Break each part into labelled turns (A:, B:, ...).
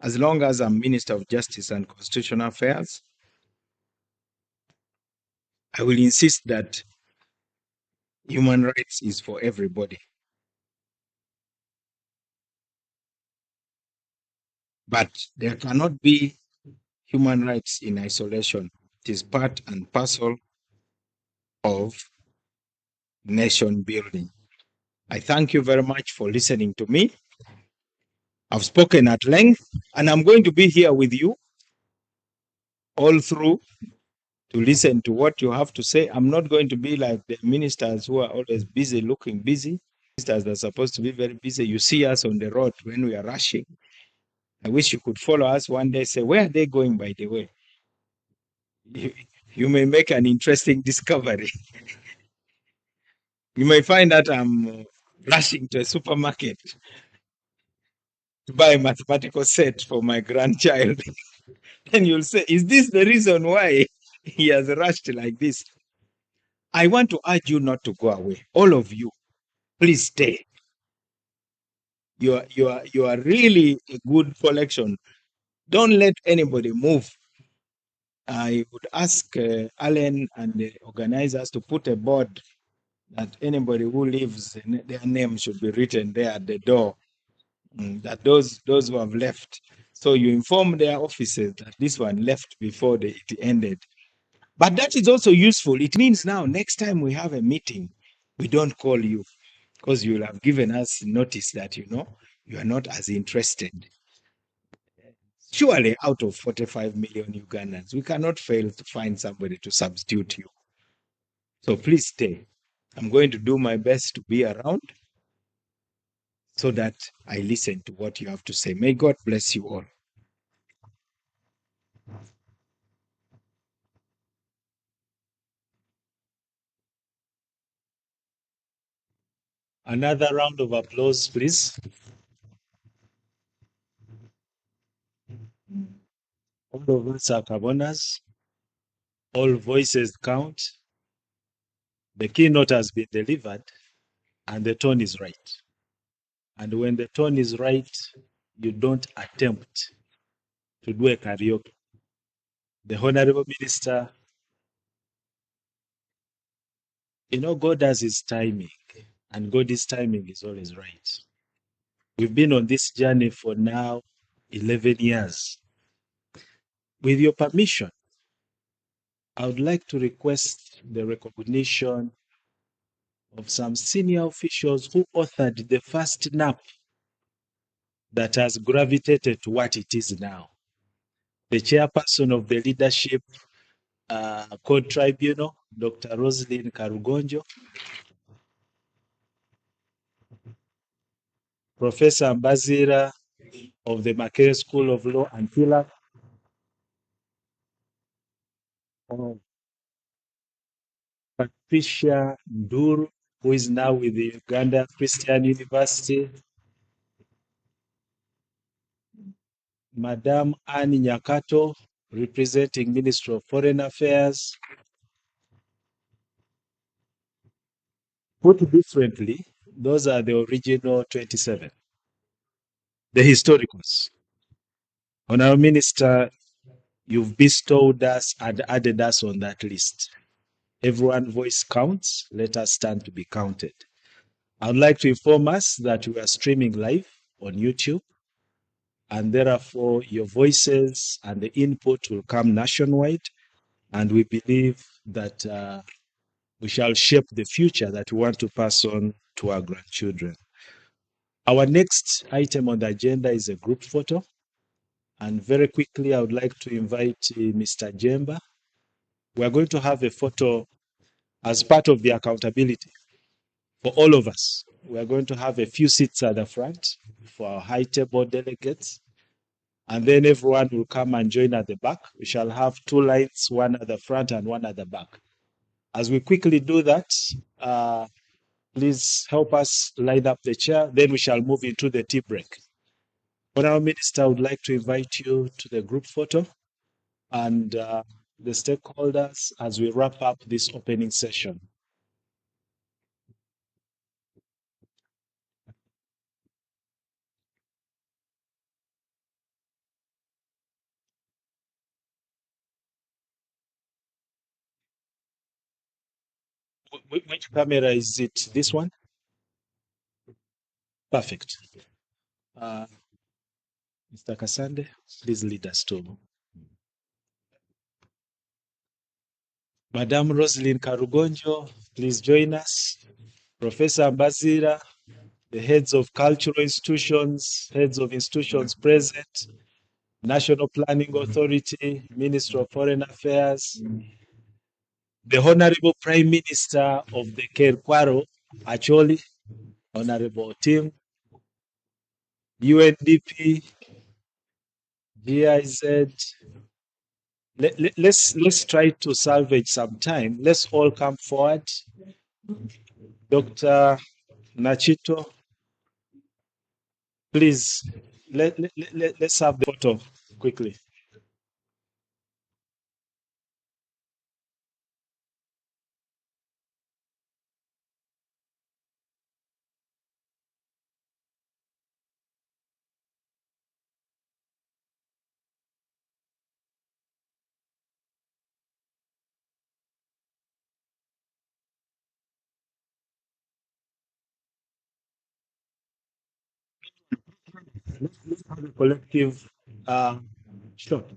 A: as long as I'm Minister of Justice and Constitutional Affairs, I will insist that human rights is for everybody. But there cannot be human rights in isolation. It is part and parcel of nation building. I thank you very much for listening to me. I've spoken at length, and I'm going to be here with you all through to listen to what you have to say. I'm not going to be like the ministers who are always busy, looking busy. Ministers that are supposed to be very busy. You see us on the road when we are rushing. I wish you could follow us one day, say, where are they going, by the way? You may make an interesting discovery. You may find that I'm rushing to a supermarket to buy a mathematical set for my grandchild. And you'll say, is this the reason why he has rushed like this? I want to urge you not to go away. All of you, please stay. You are really a good collection. Don't let anybody move. I would ask Alan and the organizers to put a board that anybody who leaves, their name should be written there at the door. That those who have left. So you inform their offices that this one left before it ended. But that is also useful. It means now next time we have a meeting, we don't call you because you will have given us notice that you are not as interested. Surely out of 45 million Ugandans, we cannot fail to find somebody to substitute you. So please stay. I'm going to do my best to be around so that I listen to what you have to say. May God bless you all. Another round of applause, please. All of us are Kabonas. All voices count. The keynote has been delivered, and the tone is right. And when the tone is right, you don't attempt to do a karaoke. The Honorable Minister, God has his timing, and God's timing is always right. We've been on this journey for now 11 years. With your permission, I would like to request the recognition of some senior officials who authored the first NAP that has gravitated to what it is now. The chairperson of the Leadership Code Tribunal, Dr. Roslyn Karugonjo, Professor Mbazira of the Makerere School of Law and Pillar, Patricia Nduru, who is now with the Uganda Christian University, Madame Annie Nyakato, representing Ministry of Foreign Affairs. Put differently, those are the original 27, the historicals. Honorable Minister, you've bestowed us and added us on that list. Everyone's voice counts. Let us stand to be counted. I would like to inform us that we are streaming live on YouTube, and therefore your voices and the input will come nationwide, and we believe that we shall shape the future that we want to pass on to our grandchildren. Our next item on the agenda is a group photo, and very quickly I would like to invite Mr. Jemba. We are going to have a photo as part of the accountability for all of us. We are going to have a few seats at the front for our high table delegates, and then everyone will come and join at the back. We shall have two lines, one at the front and one at the back. As we quickly do that, please help us line up the chair. Then we shall move into the tea break. Honorable Minister, I would like to invite you to the group photo and the stakeholders as we wrap up this opening session. Which camera is it? This one? Perfect. Uh, Mr. Kasande, please lead us to Madame Roslyn Karugonjo, please join us. Professor Mbazira, the heads of cultural institutions, heads of institutions present, National Planning Authority, Ministry of Foreign Affairs, the Honorable Prime Minister of the Kerkwaro, Acholi, Honorable Tim, UNDP, GIZ. Let's try to salvage some time. Let's all come forward. Dr. Nachito, please, let's have the photo quickly. Let's have a collective shot.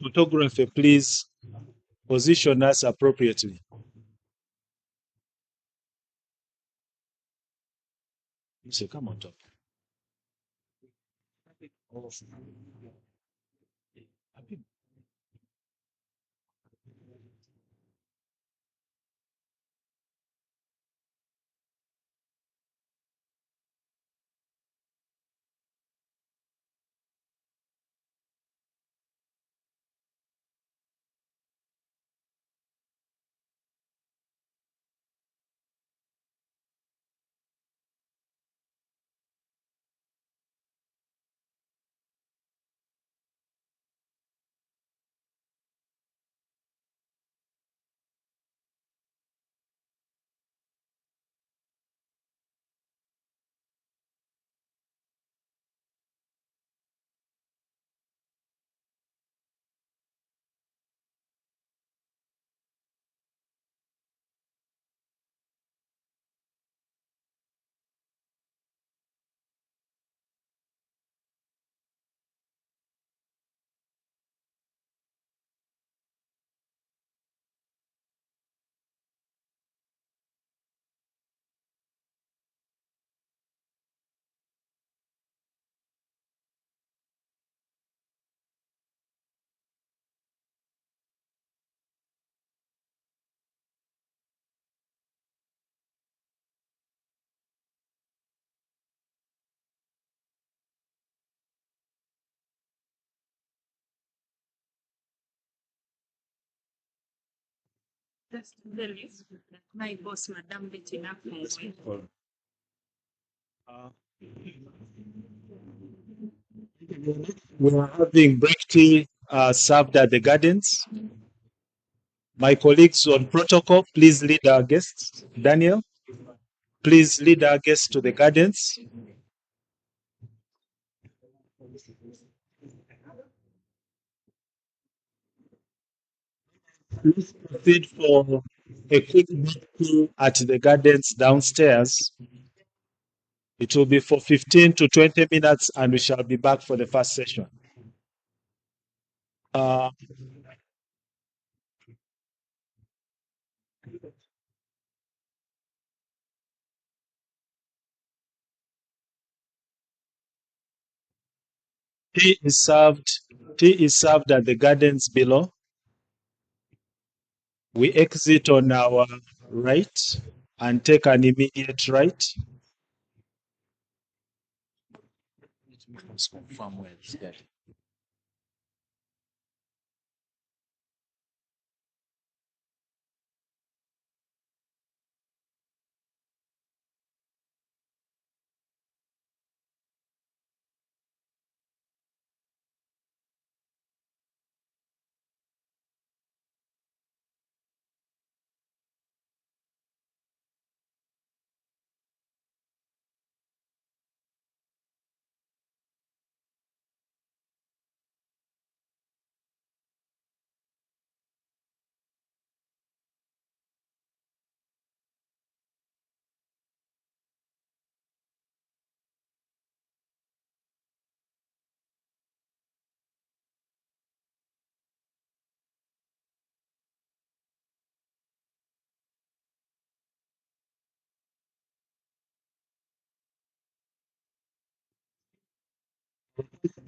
A: Photographer, please position us appropriately. You say, come on top.
B: My boss, Madam Bettina.
A: We are having break tea served at the gardens. My colleagues on protocol, please lead our guests. Daniel, please lead our guests to the gardens. Please proceed for a quick break tea at the gardens downstairs. It will be for 15 to 20 minutes and we shall be back for the first session. Uh, tea is served. Tea is served at the gardens below. We exit on our right and take an immediate right. Let's confirm where it's getting.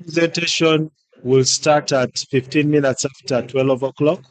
A: Presentation will start at 15 minutes after 12 o'clock.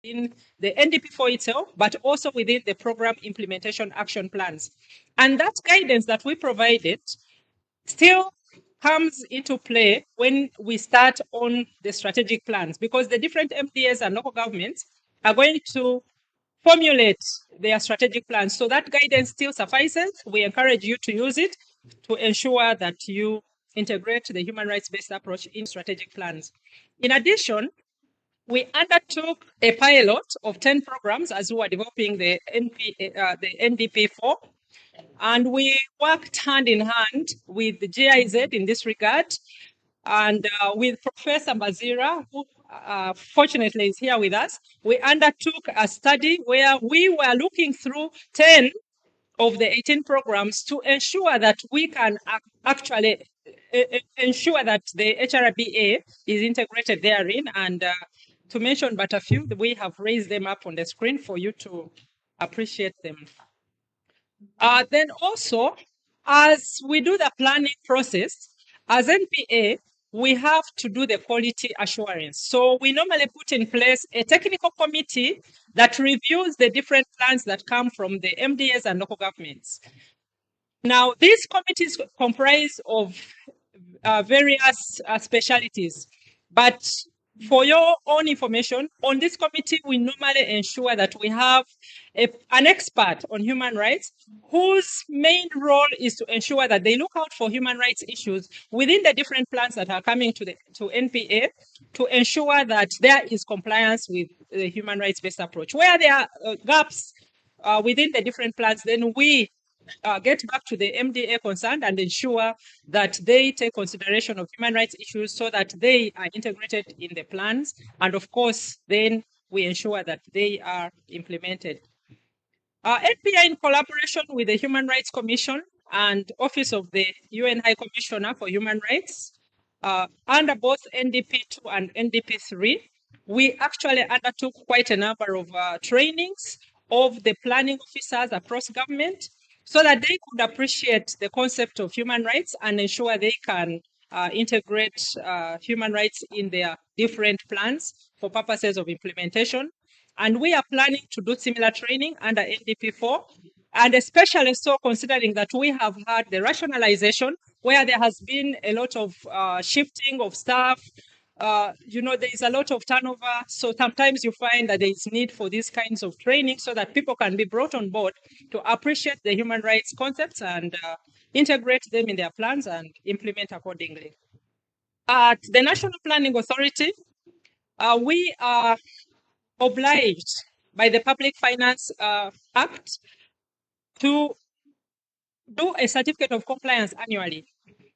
B: in the NDP4 itself, but also within the program implementation action plans. And that guidance that we provided still comes into play when we start on the strategic plans, because the different MDAs and local governments are going to formulate their strategic plans. So that guidance still suffices. We encourage you to use it to ensure that you integrate the human rights-based approach in strategic plans. In addition, we undertook a pilot of 10 programs as we were developing the NDP4, and we worked hand in hand with the GIZ in this regard, and with Professor Mazira, who fortunately is here with us. We undertook a study where we were looking through 10 of the 18 programs to ensure that we can actually ensure that the HRBA is integrated therein. And to mention but a few, we have raised them up on the screen for you to appreciate them. Then also, as we do the planning process, as NPA, we have to do the quality assurance. So we normally put in place a technical committee that reviews the different plans that come from the MDAs and local governments. Now, these committees comprise of various specialities, but for your own information, on this committee, we normally ensure that we have an expert on human rights whose main role is to ensure that they look out for human rights issues within the different plans that are coming to NPA, to ensure that there is compliance with the human rights-based approach. Where there are gaps within the different plans, then we get back to the MDA concerned and ensure that they take consideration of human rights issues so that they are integrated in the plans. And of course, then we ensure that they are implemented. NPI, in collaboration with the Human Rights Commission and Office of the UN High Commissioner for Human Rights, under both NDP2 and NDP3, we actually undertook quite a number of trainings of the planning officers across government so that they could appreciate the concept of human rights and ensure they can integrate human rights in their different plans for purposes of implementation. And we are planning to do similar training under NDP4, and especially so considering that we have had the rationalization where there has been a lot of shifting of staff. There is a lot of turnover. So sometimes you find that there is need for these kinds of training so that people can be brought on board to appreciate the human rights concepts and integrate them in their plans and implement accordingly. At the National Planning Authority, we are obliged by the Public Finance Act to do a certificate of compliance annually.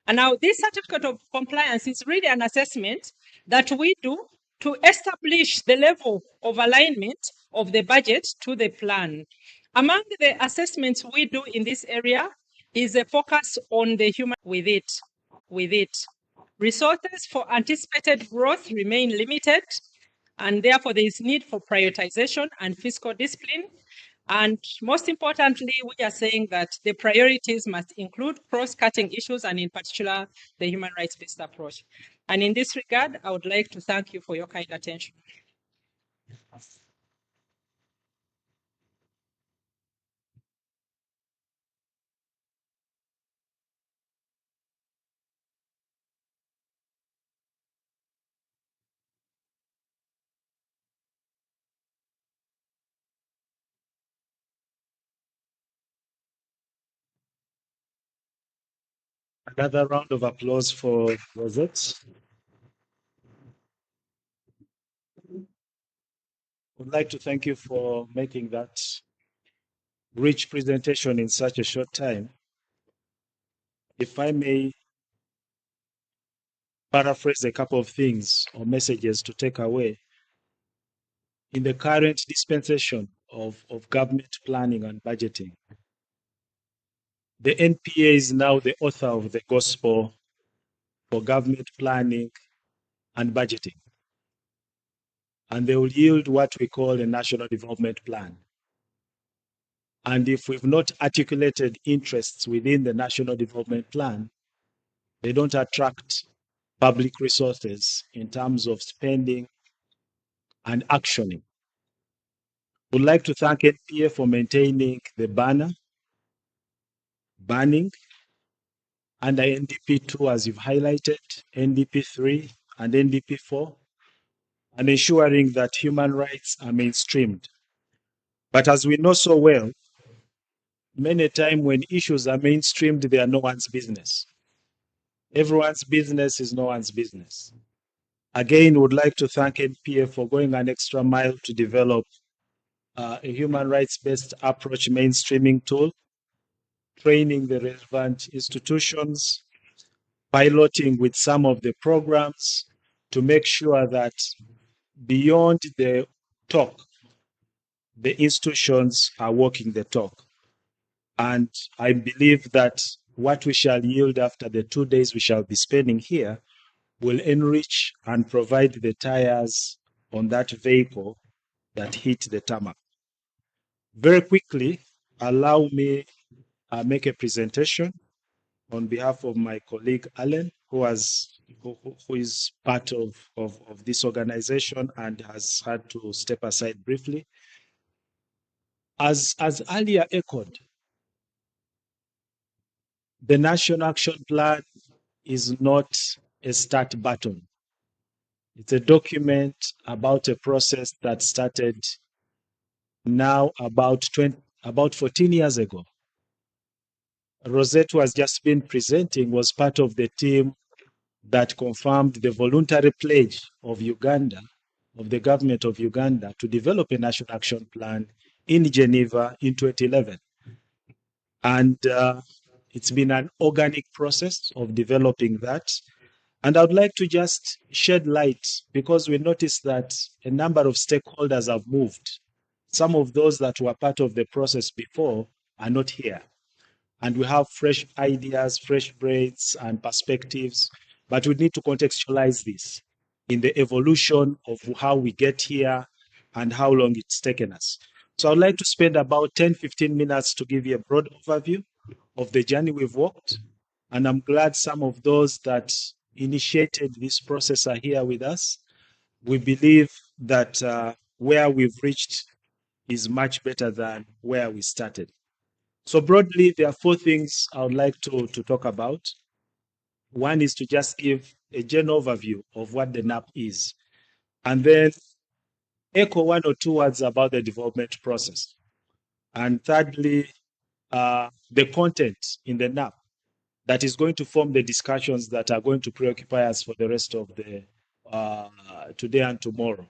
B: And now this certificate of compliance is really an assessment that we do to establish the level of alignment of the budget to the plan. Among the assessments we do in this area is a focus on the human with it. Resources for anticipated growth remain limited, and therefore there is need for prioritization and fiscal discipline. And most importantly, we are saying that the priorities must include cross-cutting issues, and in particular, the human rights-based approach. And in this regard, I would like to thank you for your kind attention.
A: Another round of applause for Rosette. I'd like to thank you for making that rich presentation in such a short time. If I may paraphrase a couple of things or messages to take away, in the current dispensation of government planning and budgeting, the NPA is now the author of the gospel for government planning and budgeting. And they will yield what we call a national development plan. And if we've not articulated interests within the national development plan, they don't attract public resources in terms of spending and actioning. Would like to thank NPA for maintaining the banning under NDP2, as you've highlighted, NDP3 and NDP4, and ensuring that human rights are mainstreamed. But as we know so well, many times when issues are mainstreamed, they are no one's business. Everyone's business is no one's business. Again, would like to thank NPA for going an extra mile to develop a human rights-based approach mainstreaming tool, training the relevant institutions, piloting with some of the programs to make sure that beyond the talk, the institutions are walking the talk. And I believe that what we shall yield after the 2 days we shall be spending here will enrich and provide the tires on that vehicle that hit the tarmac. Very quickly, allow me make a presentation on behalf of my colleague Alan, who is part of this organization and has had to step aside briefly. As earlier echoed, the National Action Plan is not a start button. It's a document about a process that started now about 14 years ago. Rosette, who has just been presenting, was part of the team that confirmed the voluntary pledge of Uganda, of the government of Uganda, to develop a national action plan in Geneva in 2011. And it's been an organic process of developing that. And I would like to just shed light, because we noticed that a number of stakeholders have moved. Some of those that were part of the process before are not here. And we have fresh ideas, fresh brains, and perspectives, but we need to contextualize this in the evolution of how we get here and how long it's taken us. So I'd like to spend about 10, 15 minutes to give you a broad overview of the journey we've walked. And I'm glad some of those that initiated this process are here with us. We believe that where we've reached is much better than where we started. So broadly, there are 4 things I would like to talk about. One is to just give a general overview of what the NAP is, and then echo 1 or 2 words about the development process. And thirdly, the content in the NAP that is going to form the discussions that are going to preoccupy us for the rest of the today and tomorrow.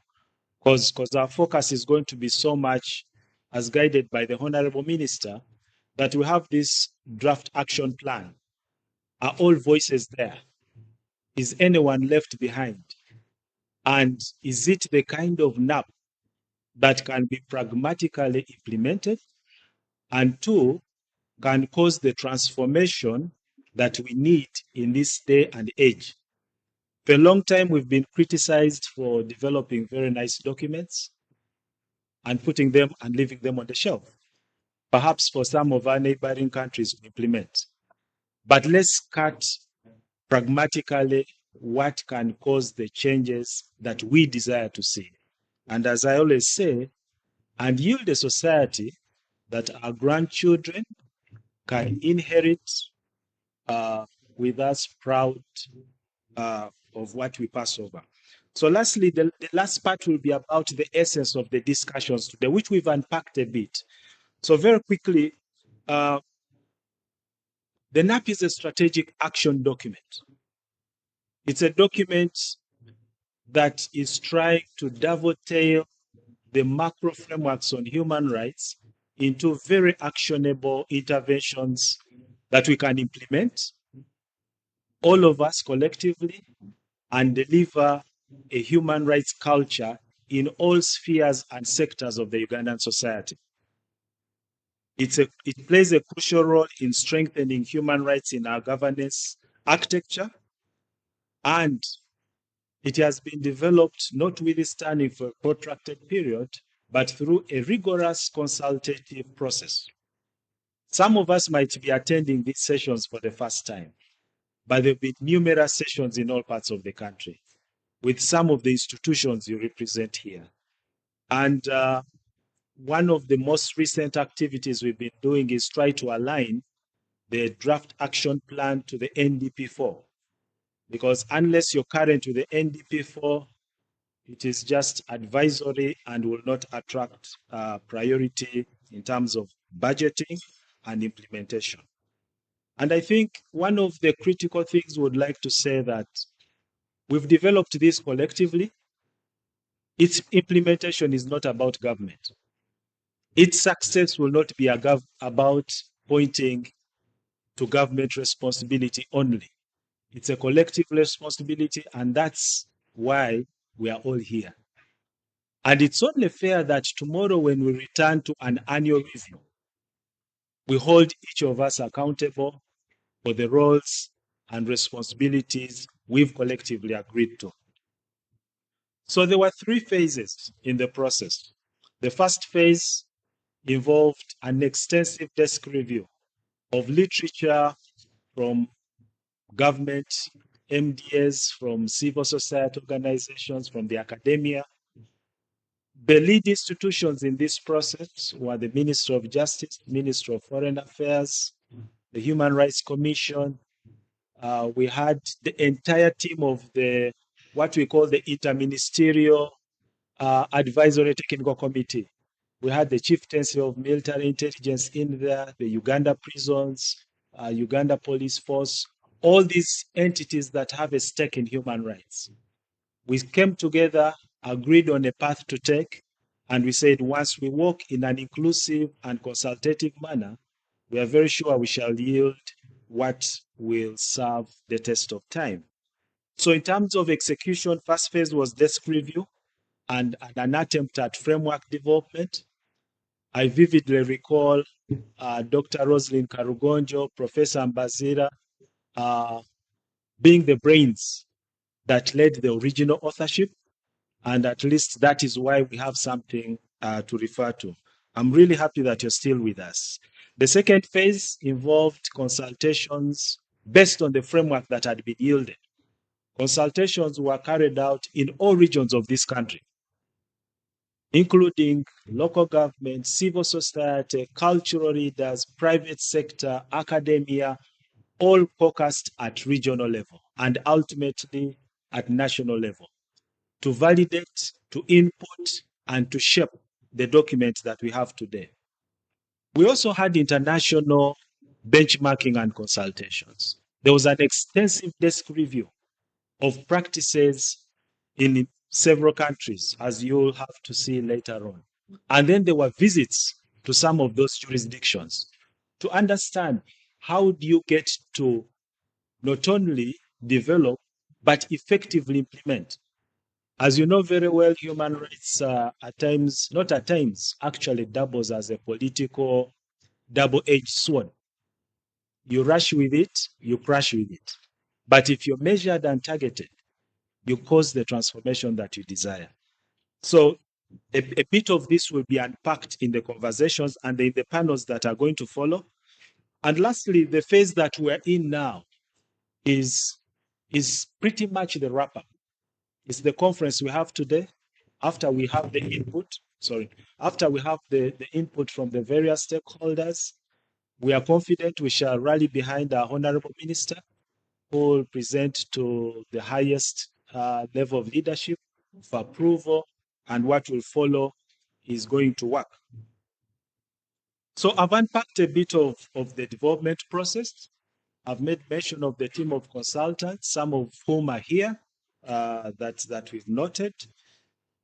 A: Because our focus is going to be so much as guided by the Honorable Minister, that we have this draft action plan. Are all voices there? Is anyone left behind? And is it the kind of NAP that can be pragmatically implemented? And 2, can cause the transformation that we need in this day and age. For a long time, we've been criticized for developing very nice documents and putting them and leaving them on the shelf. Perhaps for some of our neighboring countries to implement. But let's cut pragmatically what can cause the changes that we desire to see. And as I always say, and yield a society that our grandchildren can inherit with us, proud of what we pass over. So lastly, the last part will be about the essence of the discussions today, which we've unpacked a bit. So very quickly, the NAP is a strategic action document. It's a document that is trying to dovetail the macro frameworks on human rights into very actionable interventions that we can implement, all of us collectively, and deliver a human rights culture in all spheres and sectors of the Ugandan society. It plays a crucial role in strengthening human rights in our governance architecture, and it has been developed notwithstanding for a protracted period, but through a rigorous consultative process. Some of us might be attending these sessions for the first time, but there have been numerous sessions in all parts of the country with some of the institutions you represent here. And one of the most recent activities we've been doing is try to align the draft action plan to the NDP4. Because unless you're current with the NDP4, it is just advisory and will not attract priority in terms of budgeting and implementation. And I think one of the critical things we would like to say that we've developed this collectively. Its implementation is not about government. Its success will not be about pointing to government responsibility only. It's a collective responsibility, and that's why we are all here. And it's only fair that tomorrow, when we return to an annual review, we hold each of us accountable for the roles and responsibilities we've collectively agreed to. So there were three phases in the process. The first phase involved an extensive desk review of literature from government, MDS, from civil society organizations, from the academia. The lead institutions in this process were the Ministry of Justice, Ministry of Foreign Affairs, the Human Rights Commission. We had the entire team of the what we call the Interministerial Advisory Technical Committee. We had the Chieftaincy of Military Intelligence in there, the Uganda prisons, Uganda Police Force, all these entities that have a stake in human rights. We came together, agreed on a path to take, and we said once we work in an inclusive and consultative manner, we are very sure we shall yield what will serve the test of time. So in terms of execution, first phase was desk review and an attempt at framework development. I vividly recall Dr. Rosalind Karugonjo, Professor Mbazira, being the brains that led the original authorship. And at least that is why we have something to refer to. I'm really happy that you're still with us. The second phase involved consultations based on the framework that had been yielded. Consultations were carried out in all regions of this country, including local government, civil society, cultural leaders, private sector, academia, all focused at regional level and ultimately at national level to validate, to input, and to shape the documents that we have today. We also had international benchmarking and consultations. There was an extensive desk review of practices in several countries, as you'll have to see later on. And then there were visits to some of those jurisdictions to understand how do you get to not only develop, but effectively implement. As you know very well, human rights at times, not at times, actually doubles as a political double-edged sword. You rush with it, you crash with it. But if you're measured and targeted, you cause the transformation that you desire. So a bit of this will be unpacked in the conversations and in the panels that are going to follow. And lastly, the phase that we're in now is pretty much the wrap-up. It's the conference we have today. After we have the input, after we have the input from the various stakeholders, we are confident we shall rally behind our Honorable Minister, who will present to the highest level of leadership for approval, and what will follow is going to work. So I've unpacked a bit of the development process. I've made mention of the team of consultants, some of whom are here, that we've noted.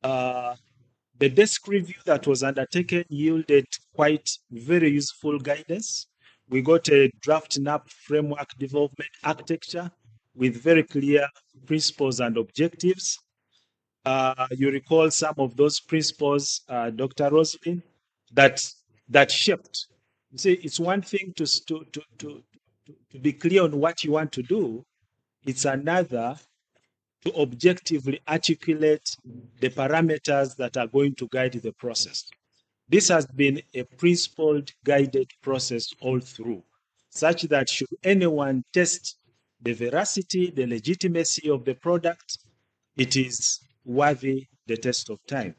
A: The desk review that was undertaken yielded quite very useful guidance. We got a draft NAP framework development architecture with very clear principles and objectives. You recall some of those principles, Dr. Roslin, that shaped. You see, it's one thing to be clear on what you want to do. It's another to objectively articulate the parameters that are going to guide the process. This has been a principled, guided process all through, such that should anyone test the veracity, the legitimacy of the product, it is worthy the test of time.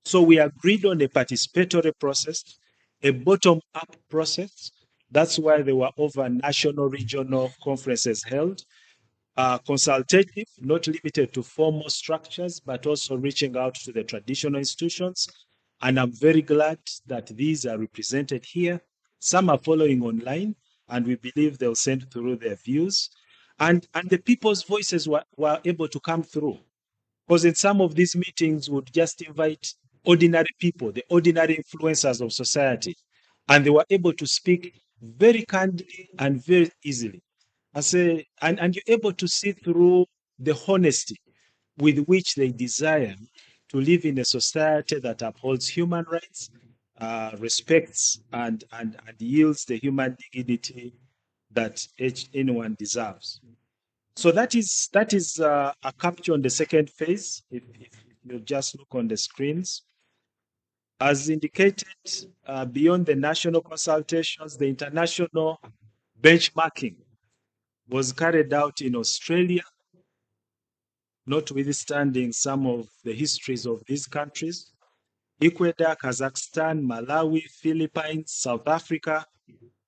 A: So we agreed on a participatory process, a bottom-up process. That's why there were over national, regional conferences held, consultative, not limited to formal structures, but also reaching out to the traditional institutions. And I'm very glad that these are represented here. Some are following online, and we believe they'll send through their views. And the people's voices were able to come through. Because in some of these meetings, would just invite ordinary people, the ordinary influencers of society, and they were able to speak very candidly and very easily. I say, and you're able to see through the honesty with which they desire to live in a society that upholds human rights, respects and yields the human dignity that anyone deserves. So that is a capture on the second phase. If you just look on the screens, as indicated, beyond the national consultations, the international benchmarking was carried out in Australia, notwithstanding some of the histories of these countries. Ecuador, Kazakhstan, Malawi, Philippines, South Africa,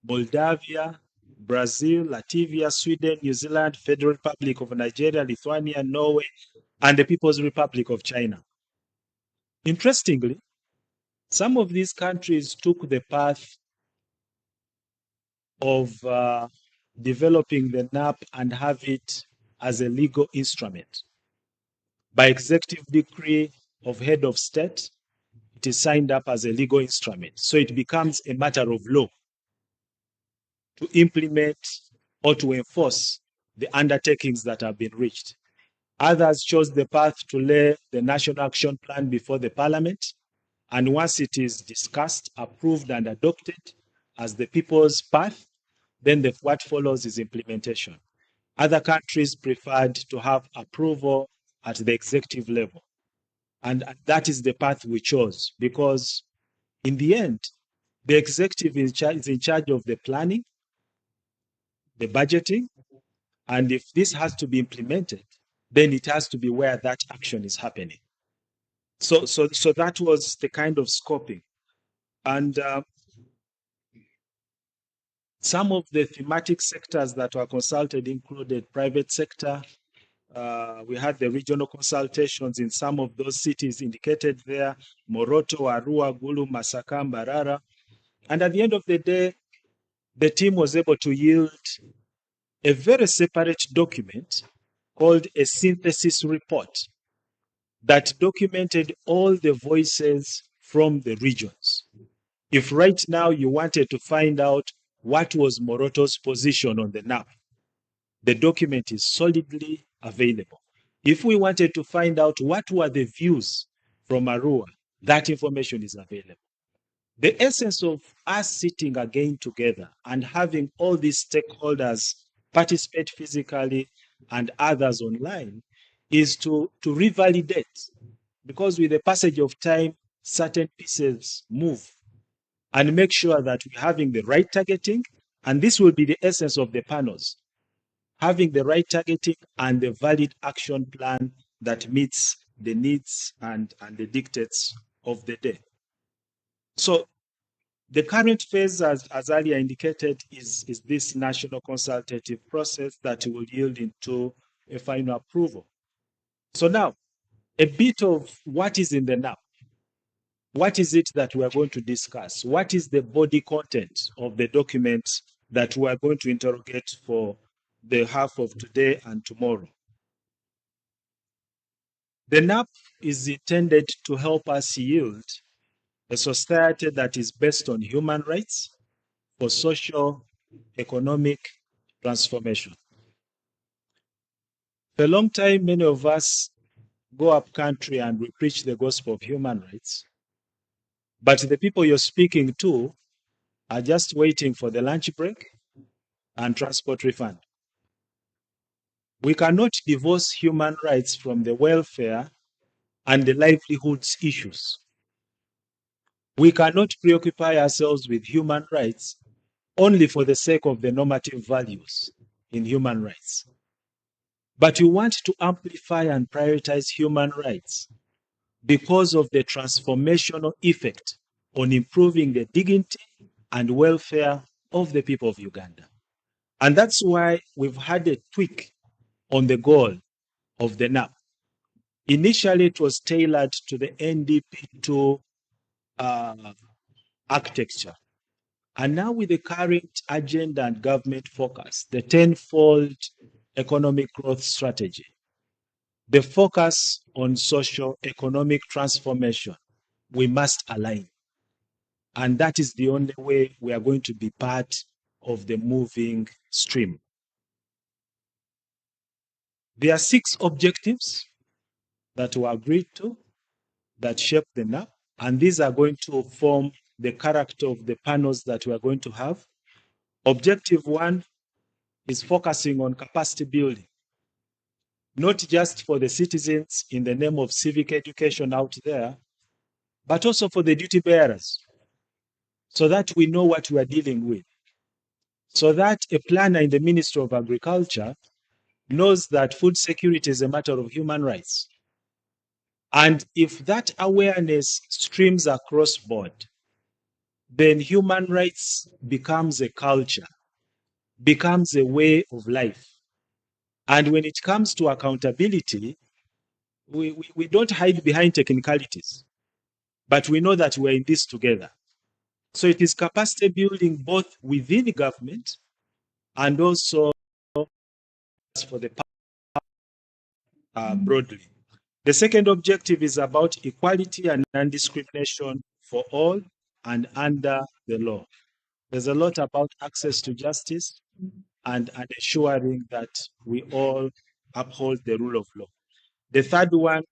A: Moldavia, Brazil, Latvia, Sweden, New Zealand, Federal Republic of Nigeria, Lithuania, Norway, and the People's Republic of China. Interestingly, some of these countries took the path of developing the NAP and have it as a legal instrument. By executive decree of head of state, it is signed up as a legal instrument. So it becomes a matter of law to implement or to enforce the undertakings that have been reached. Others chose the path to lay the National Action Plan before the Parliament, and once it is discussed, approved, and adopted as the people's path, then what follows is implementation. Other countries preferred to have approval at the executive level. And that is the path we chose because, in the end, the executive is in charge of the planning, the budgeting, and if this has to be implemented, then it has to be where that action is happening. So that was the kind of scoping. And some of the thematic sectors that were consulted included private sector. We had the regional consultations in some of those cities indicated there, Moroto, Arua, Gulu, Masaka, Mbarara. And at the end of the day, the team was able to yield a very separate document called a synthesis report that documented all the voices from the regions. If right now you wanted to find out what was Moroto's position on the NAP, the document is solidly available. If we wanted to find out what were the views from Arua, that information is available. The essence of us sitting again together and having all these stakeholders participate physically and others online is to revalidate, because with the passage of time, certain pieces move, and make sure that we're having the right targeting. And this will be the essence of the panels, having the right targeting and the valid action plan that meets the needs and the dictates of the day. So the current phase, as earlier indicated, is this national consultative process that will yield into a final approval. So now, a bit of what is in the NAP. What is it that we are going to discuss? What is the body content of the document that we are going to interrogate for the half of today and tomorrow? The NAP is intended to help us yield a society that is based on human rights for social, economic transformation. For a long time, many of us go up country and we preach the gospel of human rights. But the people you're speaking to are just waiting for the lunch break and transport refund. We cannot divorce human rights from the welfare and the livelihoods issues. We cannot preoccupy ourselves with human rights only for the sake of the normative values in human rights. But we want to amplify and prioritize human rights because of the transformational effect on improving the dignity and welfare of the people of Uganda. And that's why we've had a tweak on the goal of the NAP. Initially, it was tailored to the NDP2 architecture. And now, with the current agenda and government focus, the tenfold economic growth strategy, the focus on social economic transformation, we must align. And that is the only way we are going to be part of the moving stream. There are 6 objectives that were agreed to that shape the NAP, and these are going to form the character of the panels that we are going to have. Objective 1 is focusing on capacity building, not just for the citizens in the name of civic education out there, but also for the duty bearers, so that we know what we are dealing with, so that a planner in the Ministry of Agriculture knows that food security is a matter of human rights. And if that awareness streams across board, then human rights becomes a culture, becomes a way of life. And when it comes to accountability, we don't hide behind technicalities, but we know that we're in this together. So it is capacity building both within the government and also for the broadly. The second objective is about equality and non-discrimination for all and under the law. There's a lot about access to justice and ensuring that we all uphold the rule of law. The third one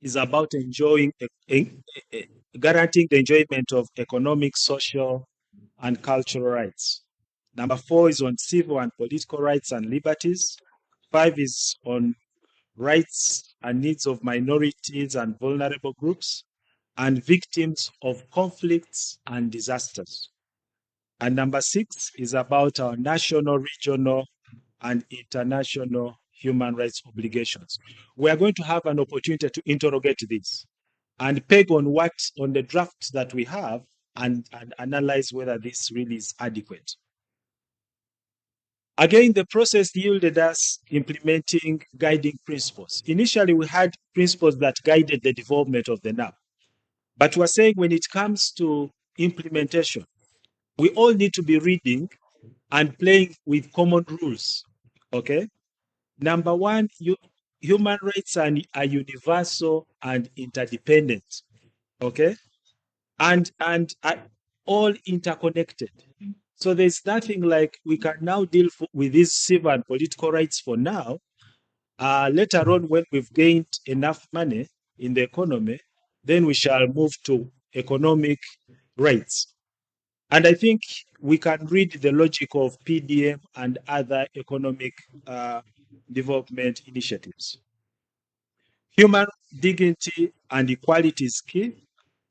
A: is about guaranteeing the enjoyment of economic, social, and cultural rights. Number 4 is on civil and political rights and liberties. 5 is on rights and needs of minorities and vulnerable groups and victims of conflicts and disasters. And number 6 is about our national, regional, and international human rights obligations. We are going to have an opportunity to interrogate this and peg on the draft that we have and analyze whether this really is adequate. Again, the process yielded us implementing guiding principles. Initially, we had principles that guided the development of the NAP. But we're saying when it comes to implementation, we all need to be reading and playing with common rules. Okay? Number 1, human rights are universal and interdependent. Okay? And are all interconnected. So there's nothing like we can now deal with these civil and political rights for now. Later on, when we've gained enough money in the economy, then we shall move to economic rights. And I think we can read the logic of PDM and other economic development initiatives. Human dignity and equality is key.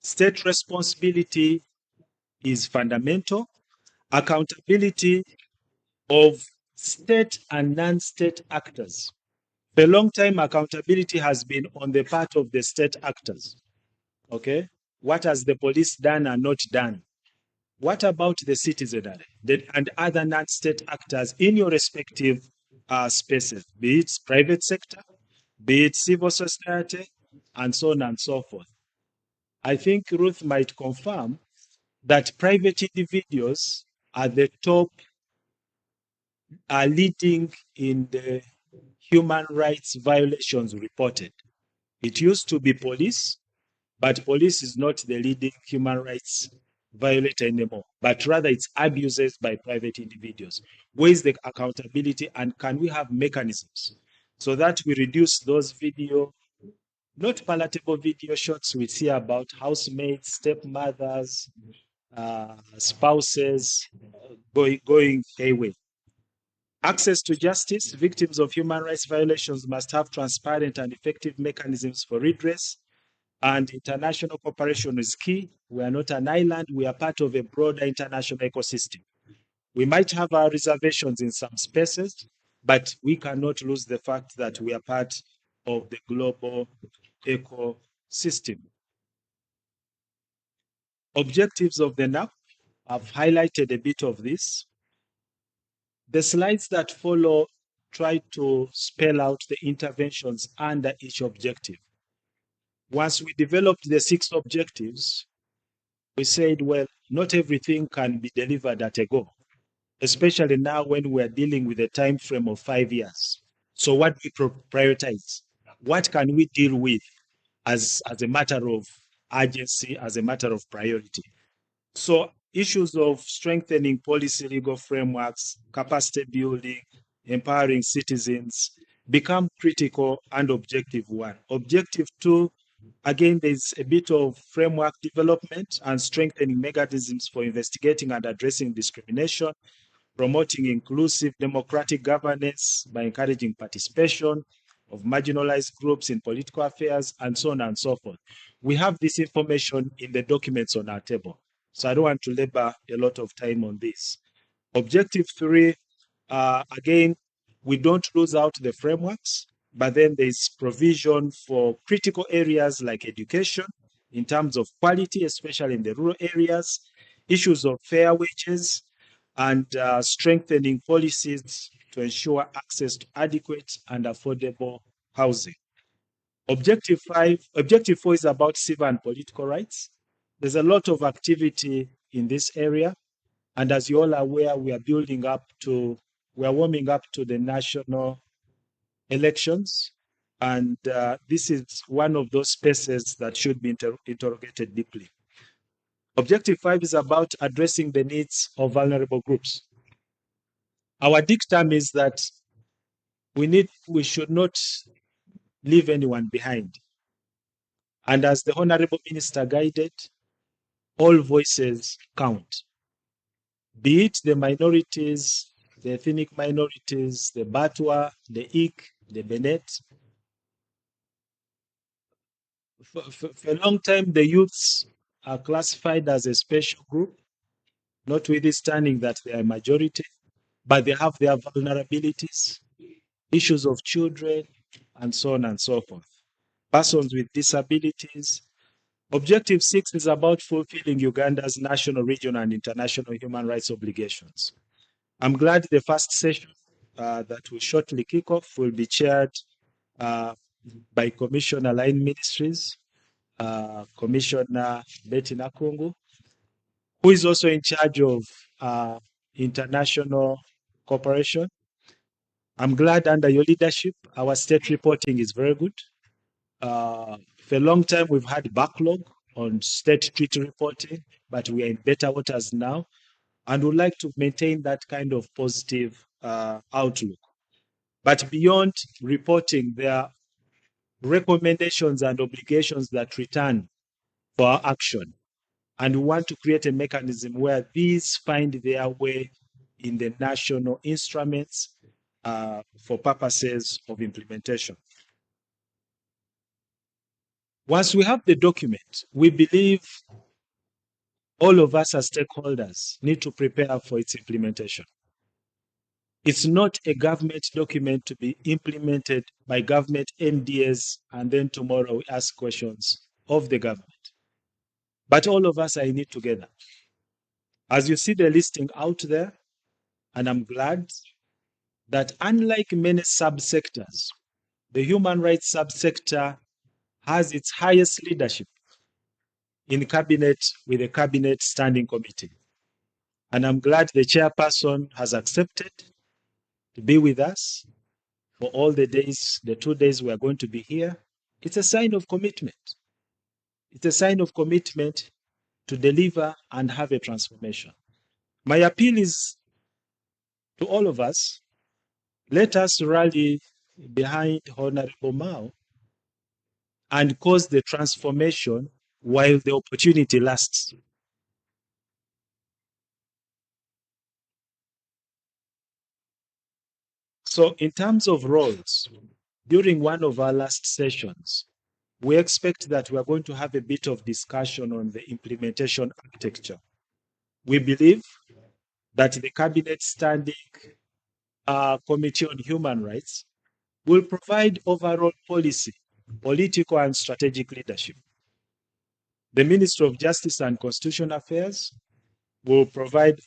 A: State responsibility is fundamental. Accountability of state and non-state actors. For a long time, accountability has been on the part of the state actors. Okay? What has the police done and not done? What about the citizenry and other non-state actors in your respective spaces, be it private sector, be it civil society, and so on and so forth? I think Ruth might confirm that private individuals are the top, are leading in the human rights violations reported. It used to be police, but police is not the leading human rights violator anymore, but rather it's abuses by private individuals. Where is the accountability, and can we have mechanisms so that we reduce those not palatable video shots we see about housemates, stepmothers, spouses going away? Access to justice. Victims of human rights violations must have transparent and effective mechanisms for redress. And international cooperation is key. We are not an island. We are part of a broader international ecosystem. We might have our reservations in some spaces, but we cannot lose the fact that we are part of the global ecosystem. system. Objectives of the NAP, I've highlighted a bit of this. The slides that follow try to spell out the interventions under each objective. Once we developed the 6 objectives, we said, well, not everything can be delivered at a go, especially now when we're dealing with a time frame of 5 years. So what do we prioritize? What can we deal with as a matter of urgency, as a matter of priority? So issues of strengthening policy legal frameworks, capacity building, empowering citizens become critical and objective 1. Objective 2, again, there's a bit of framework development and strengthening mechanisms for investigating and addressing discrimination, promoting inclusive democratic governance by encouraging participation of marginalized groups in political affairs, and so on and so forth. We have this information in the documents on our table, so I don't want to labor a lot of time on this. Objective 3, again, we don't lose out the frameworks, but then there's provision for critical areas like education in terms of quality, especially in the rural areas, issues of fair wages, and strengthening policies to ensure access to adequate and affordable housing. Objective 4 is about civil and political rights. There's a lot of activity in this area. And as you all are aware, we are warming up to the national elections. And this is one of those spaces that should be interrogated deeply. Objective 5 is about addressing the needs of vulnerable groups. Our dictum is that we should not leave anyone behind. And as the Honorable Minister guided, all voices count. Be it the minorities, the ethnic minorities, the Batwa, the Ik, the Benet. For a long time, the youths are classified as a special group, notwithstanding that they are a majority, but they have their vulnerabilities, issues of children, and so on and so forth. Persons with disabilities. Objective 6 is about fulfilling Uganda's national, regional, and international human rights obligations. I'm glad the first session that will shortly kick off will be chaired by Commissioner Line Ministries, Commissioner Betty Nakungu, who is also in charge of international cooperation. I'm glad under your leadership, our state reporting is very good. For a long time, we've had backlog on state treaty reporting, but we are in better waters now, and would like to maintain that kind of positive outlook. But beyond reporting, there are recommendations and obligations that return for our action. And we want to create a mechanism where these find their way in the national instruments for purposes of implementation. Once we have the document, we believe all of us as stakeholders need to prepare for its implementation. It's not a government document to be implemented by government MDAs and then tomorrow we ask questions of the government. But all of us are in it together. As you see the listing out there, and I'm glad that unlike many subsectors, the human rights subsector has its highest leadership in cabinet with a cabinet standing committee. And I'm glad the chairperson has accepted to be with us for all the days, the 2 days we are going to be here. It's a sign of commitment. It's a sign of commitment to deliver and have a transformation. My appeal is to all of us, let us rally behind Honorable Mao and cause the transformation while the opportunity lasts. So in terms of roles, during one of our last sessions, we expect that we are going to have a bit of discussion on the implementation architecture. We believe that the Cabinet Standing Committee on Human Rights will provide overall policy political and strategic leadership. The Ministry of Justice and Constitutional Affairs will provide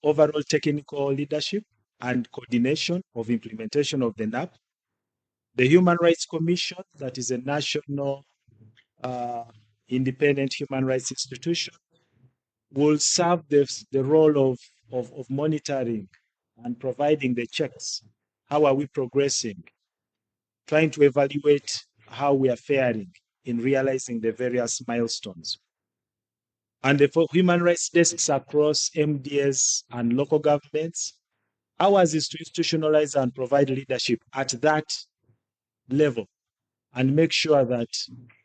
A: overall technical leadership and coordination of implementation of the NAP. The Human Rights Commission, that is a national uh, independent human rights institution, will serve the role of monitoring and providing the checks. How are we progressing? Trying to evaluate how we are faring in realizing the various milestones. And for human rights desks across MDS and local governments, ours is to institutionalize and provide leadership at that level and make sure that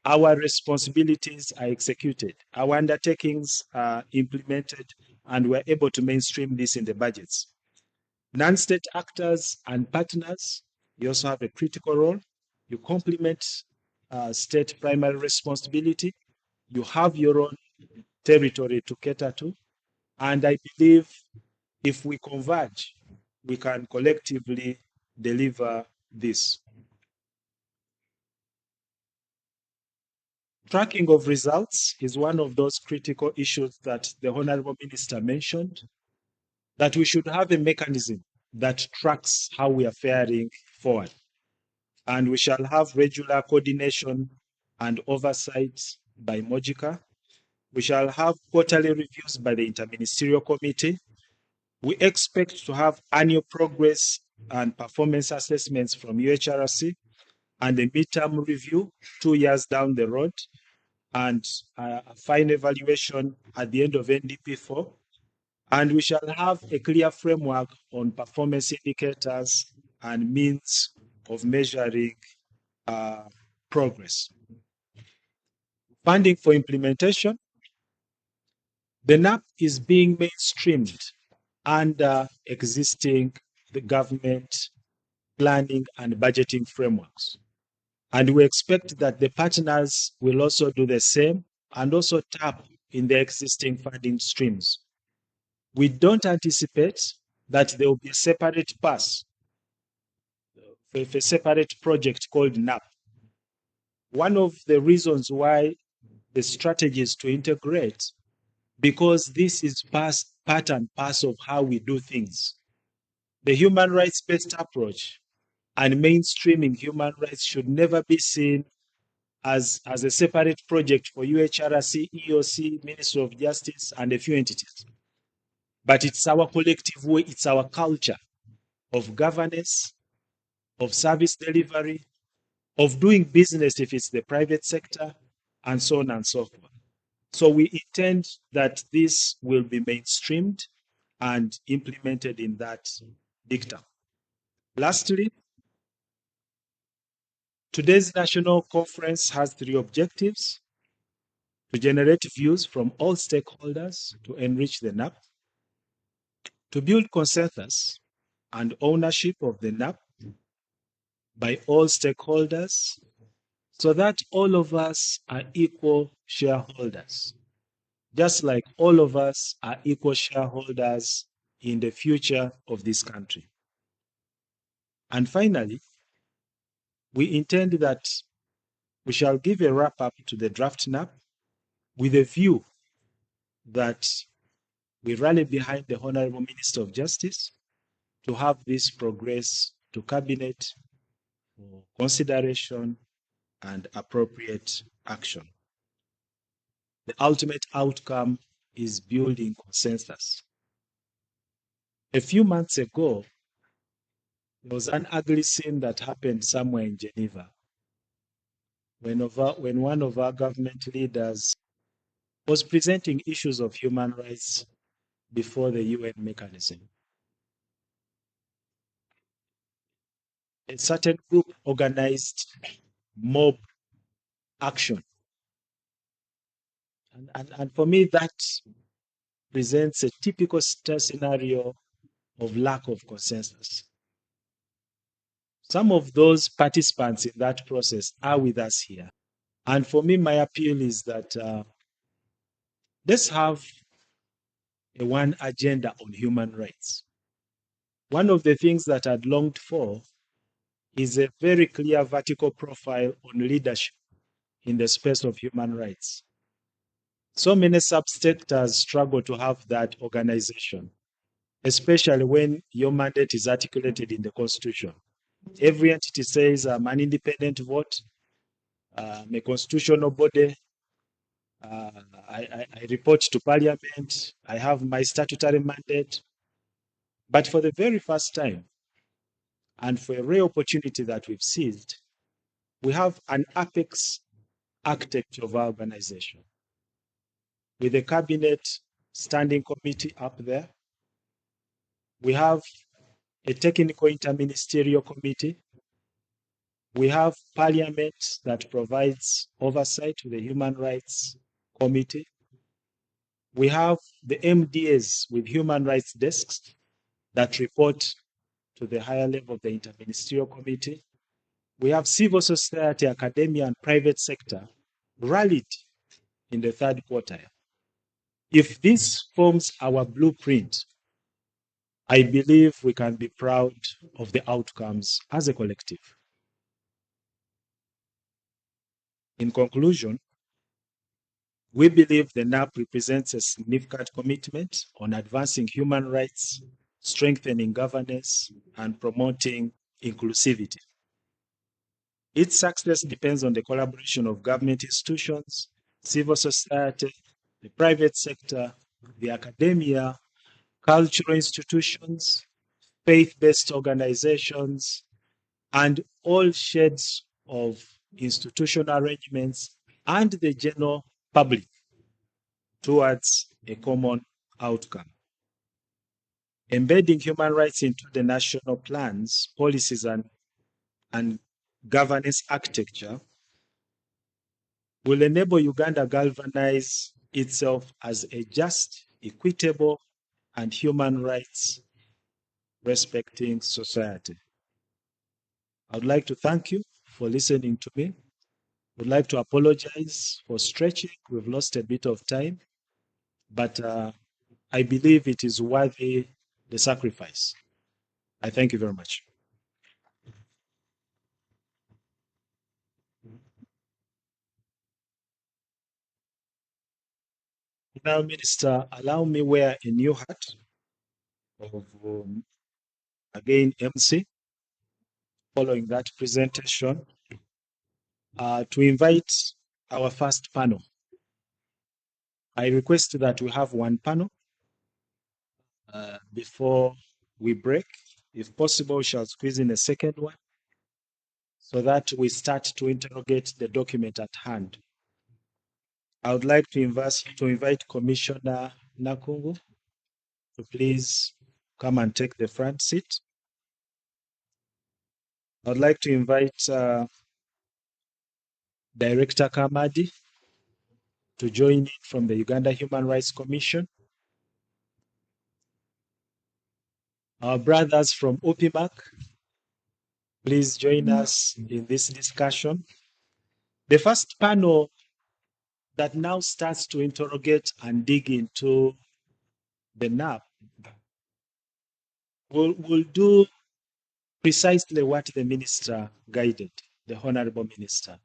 A: our responsibilities are executed, our undertakings are implemented, and we're able to mainstream this in the budgets. Non-state actors and partners, you also have a critical role. You complement state primary responsibility. You have your own territory to cater to. And I believe if we converge, we can collectively deliver this. Tracking of results is one of those critical issues that the Honorable Minister mentioned, that we should have a mechanism that tracks how we are faring forward. And we shall have regular coordination and oversight by MOJICA. We shall have quarterly reviews by the Interministerial Committee. We expect to have annual progress and performance assessments from UHRC and a midterm review 2 years down the road, and a final evaluation at the end of NDP4. And we shall have a clear framework on performance indicators and means of measuring progress. Funding for implementation. The NAP is being mainstreamed under existing the government planning and budgeting frameworks. And we expect that the partners will also do the same and also tap in the existing funding streams. We don't anticipate that there will be a separate pass, a separate project called NAP. One of the reasons why the strategy is to integrate, because this is part and parcel of how we do things. The human rights-based approach and mainstreaming human rights should never be seen as a separate project for UHRC, EOC, Ministry of Justice, and a few entities. But it's our collective way, it's our culture of governance, of service delivery, of doing business if it's the private sector, and so on and so forth. So we intend that this will be mainstreamed and implemented in that dictum. Lastly, today's national conference has 3 objectives: to generate views from all stakeholders to enrich the NAP, to build consensus and ownership of the NAP by all stakeholders so that all of us are equal shareholders, just like all of us are equal shareholders in the future of this country. And finally, we intend that we shall give a wrap up to the draft NAP with a view that we rally behind the Honorable Minister of Justice to have this progress to Cabinet for consideration and appropriate action. The ultimate outcome is building consensus. A few months ago, there was an ugly scene that happened somewhere in Geneva when one of our government leaders was presenting issues of human rights before the UN mechanism. A certain group organized mob action. And for me, that presents a typical scenario of lack of consensus. Some of those participants in that process are with us here. And for me, my appeal is that let's have a one agenda on human rights. One of the things that I'd longed for is a very clear vertical profile on leadership in the space of human rights. So many subsectors struggle to have that organization, especially when your mandate is articulated in the Constitution. Every entity says, I'm an independent vote, I'm a constitutional body, uh, I report to Parliament, I have my statutory mandate. But for the very first time, and for a rare opportunity that we've seized, we have an apex architect of our organization with a cabinet standing committee up there. We have a technical interministerial committee. We have parliament that provides oversight to the human rights committee. We have the MDAs with human rights desks that report to the higher level of the interministerial committee. We have civil society, academia, and private sector rallied in the third quartile. If this forms our blueprint, I believe we can be proud of the outcomes as a collective. In conclusion, we believe the NAP represents a significant commitment on advancing human rights, strengthening governance, and promoting inclusivity. Its success depends on the collaboration of government institutions, civil society, the private sector, the academia, cultural institutions, faith-based organizations, and all shades of institutional arrangements and the general public towards a common outcome. Embedding human rights into the national plans, policies, and governance architecture will enable Uganda galvanize itself as a just, equitable, and human rights respecting society. I would like to thank you for listening to me. I would like to apologize for stretching. We've lost a bit of time, but I believe it is worthy the sacrifice. I thank you very much. Now, Minister, allow me wear a new hat of, again, MC, following that presentation, to invite our first panel. I request that we have one panel before we break. If possible, we shall squeeze in a second one so that we start to interrogate the document at hand. I would like to invite Commissioner Nakungu to please come and take the front seat. I would like to invite Director Kamadi to join in from the Uganda Human Rights Commission. Our brothers from OPIMAC, please join us in this discussion. The first panel that now starts to interrogate and dig into the NAP will do precisely what the minister guided, the Honorable Minister.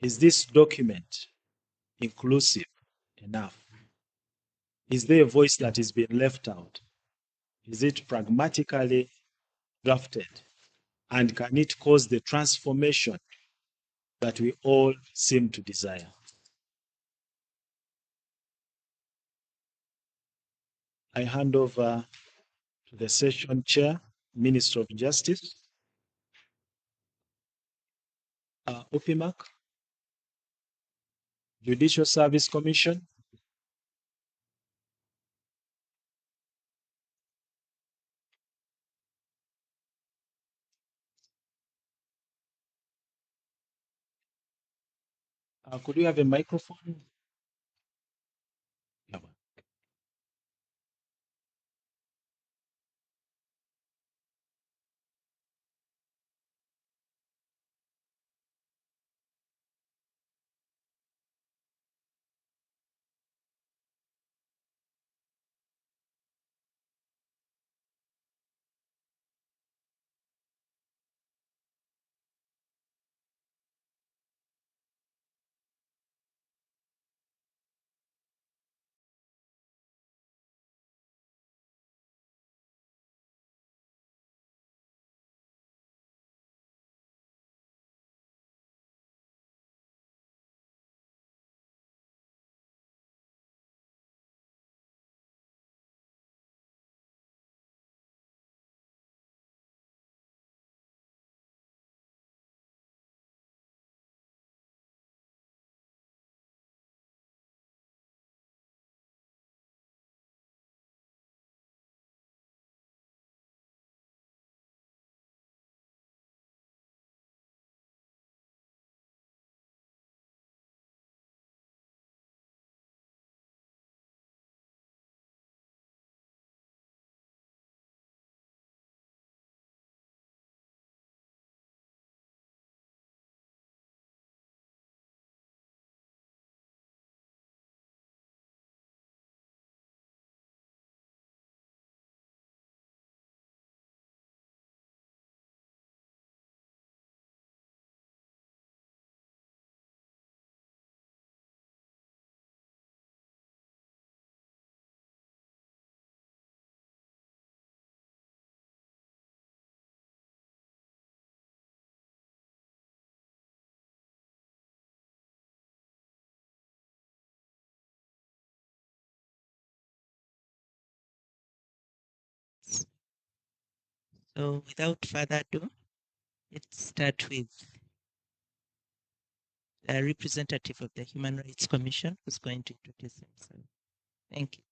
A: Is this document inclusive enough? Is there a voice that is being left out? Is it pragmatically drafted? And can it cause the transformation that we all seem to desire? I hand over to the session chair, Minister of Justice, OPIMAC, Judicial Service Commission. Could you have a microphone? Yeah.
C: So without further ado, let's start with a representative of the Human Rights Commission who's going to introduce himself. Thank you.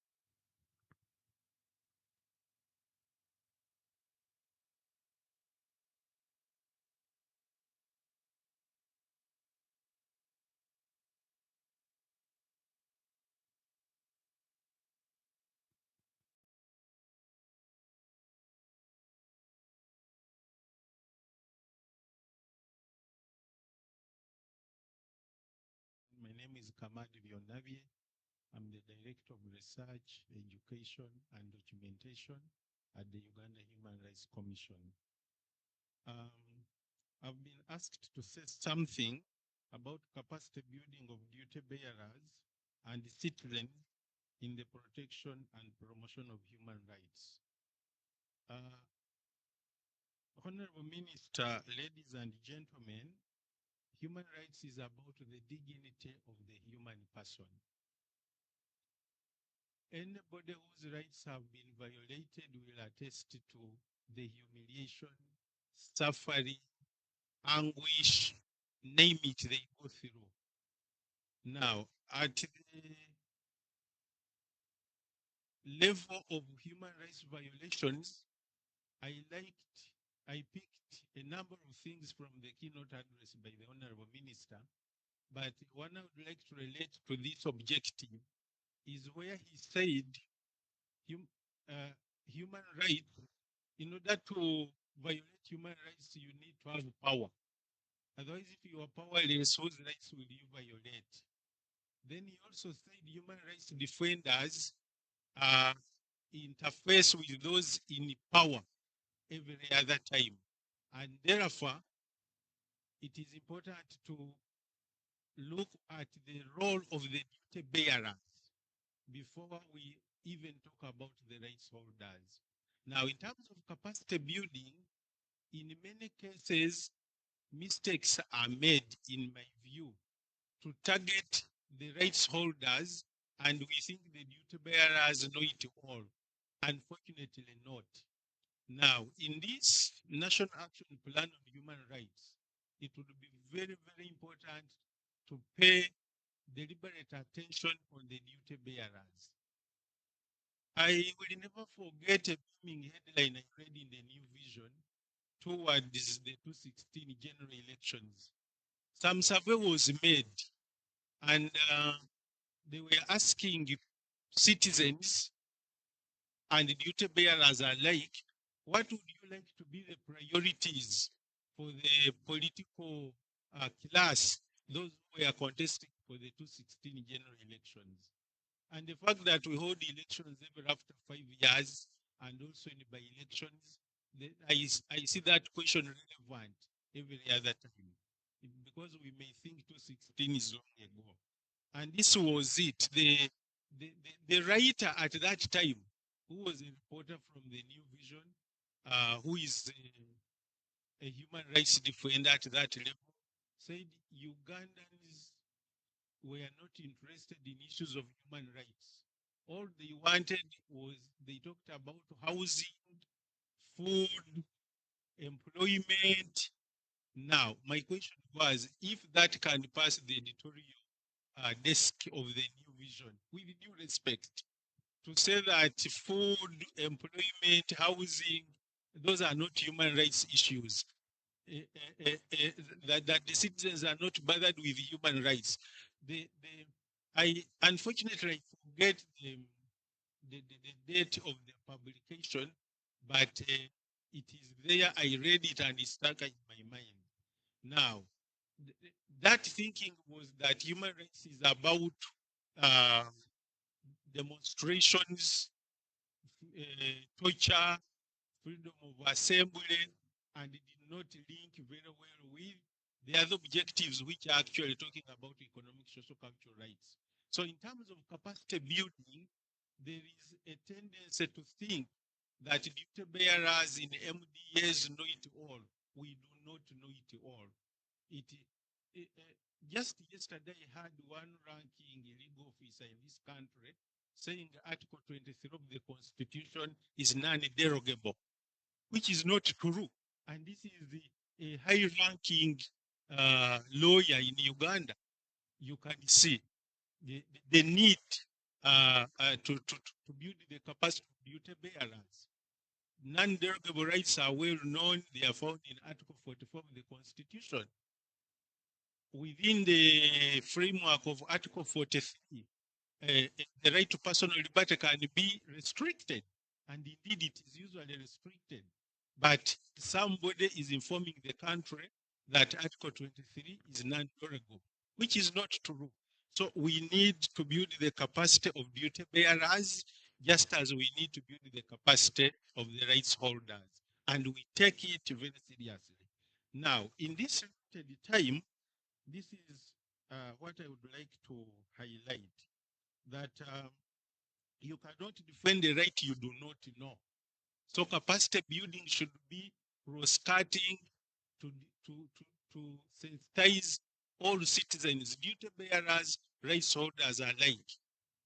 D: My name is Kamadi Bionavie. I'm the Director of Research, Education, and Documentation at the Uganda Human Rights Commission. I've been asked to say something about capacity building of duty bearers and citizens in the protection and promotion of human rights. Honorable Minister, ladies and gentlemen, human rights is about the dignity of the human person. Anybody whose rights have been violated will attest to the humiliation, suffering, anguish, name it, they go through. Now, at the level of human rights violations, I picked a number of things from the keynote address by the Honorable Minister, but one I would like to relate to this objective is where he said human rights, in order to violate human rights, you need to have power. Otherwise, if you are powerless, whose rights will you violate? Then he also said human rights defenders interface with those in power every other time. And therefore, it is important to look at the role of the duty bearers before we even talk about the rights holders. Now, in terms of capacity building, in many cases, mistakes are made, in my view, to target the rights holders, and we think the duty bearers know it all. Unfortunately, not. Now, in this National Action Plan on Human Rights, it would be very, very important to pay deliberate attention on the duty bearers. I will never forget a booming headline I read in the New Vision towards the 2016 general elections. Some survey was made, and they were asking citizens and duty bearers alike, what would you like to be the priorities for the political class, those who were contesting for the 2016 general elections? And the fact that we hold elections every after 5 years and also in by elections, I see that question relevant every other time because we may think 2016 is long ago. And this was it. The writer at that time, who was a reporter from the New Vision, who is a human rights defender at that level, said Ugandans were not interested in issues of human rights. All they wanted was they talked about housing, food, employment. Now, my question was if that can pass the editorial desk of the New Vision, with due respect, to say that food, employment, housing, those are not human rights issues. That the citizens are not bothered with human rights. I unfortunately I forget the date of the publication, but it is there. I read it and it stuck in my mind. Now, that thinking was that human rights is about uh, demonstrations, torture, freedom of assembly, and it did not link very well with the other objectives, which are actually talking about economic, social, cultural rights. So, in terms of capacity building, there is a tendency to think that duty bearers in MDAs know it all. We do not know it all. It, just yesterday, I had one ranking legal officer in this country saying Article 23 of the Constitution is non-derogable. which is not true. And this is a high-ranking lawyer in Uganda. You can see the need to build the capacity of duty bearers. Non-derogable rights are well known. They are found in Article 44 of the Constitution. Within the framework of Article 43, the right to personal liberty can be restricted, and indeed it is usually restricted. But somebody is informing the country that Article 23 is non-derogable, which is not true. So we need to build the capacity of duty bearers, just as we need to build the capacity of the rights holders. And we take it very seriously. Now, in this limited time, this is what I would like to highlight, that you cannot defend a right you do not know. So capacity building should be cross-cutting to, to, to sensitize all citizens, duty bearers, rights holders alike.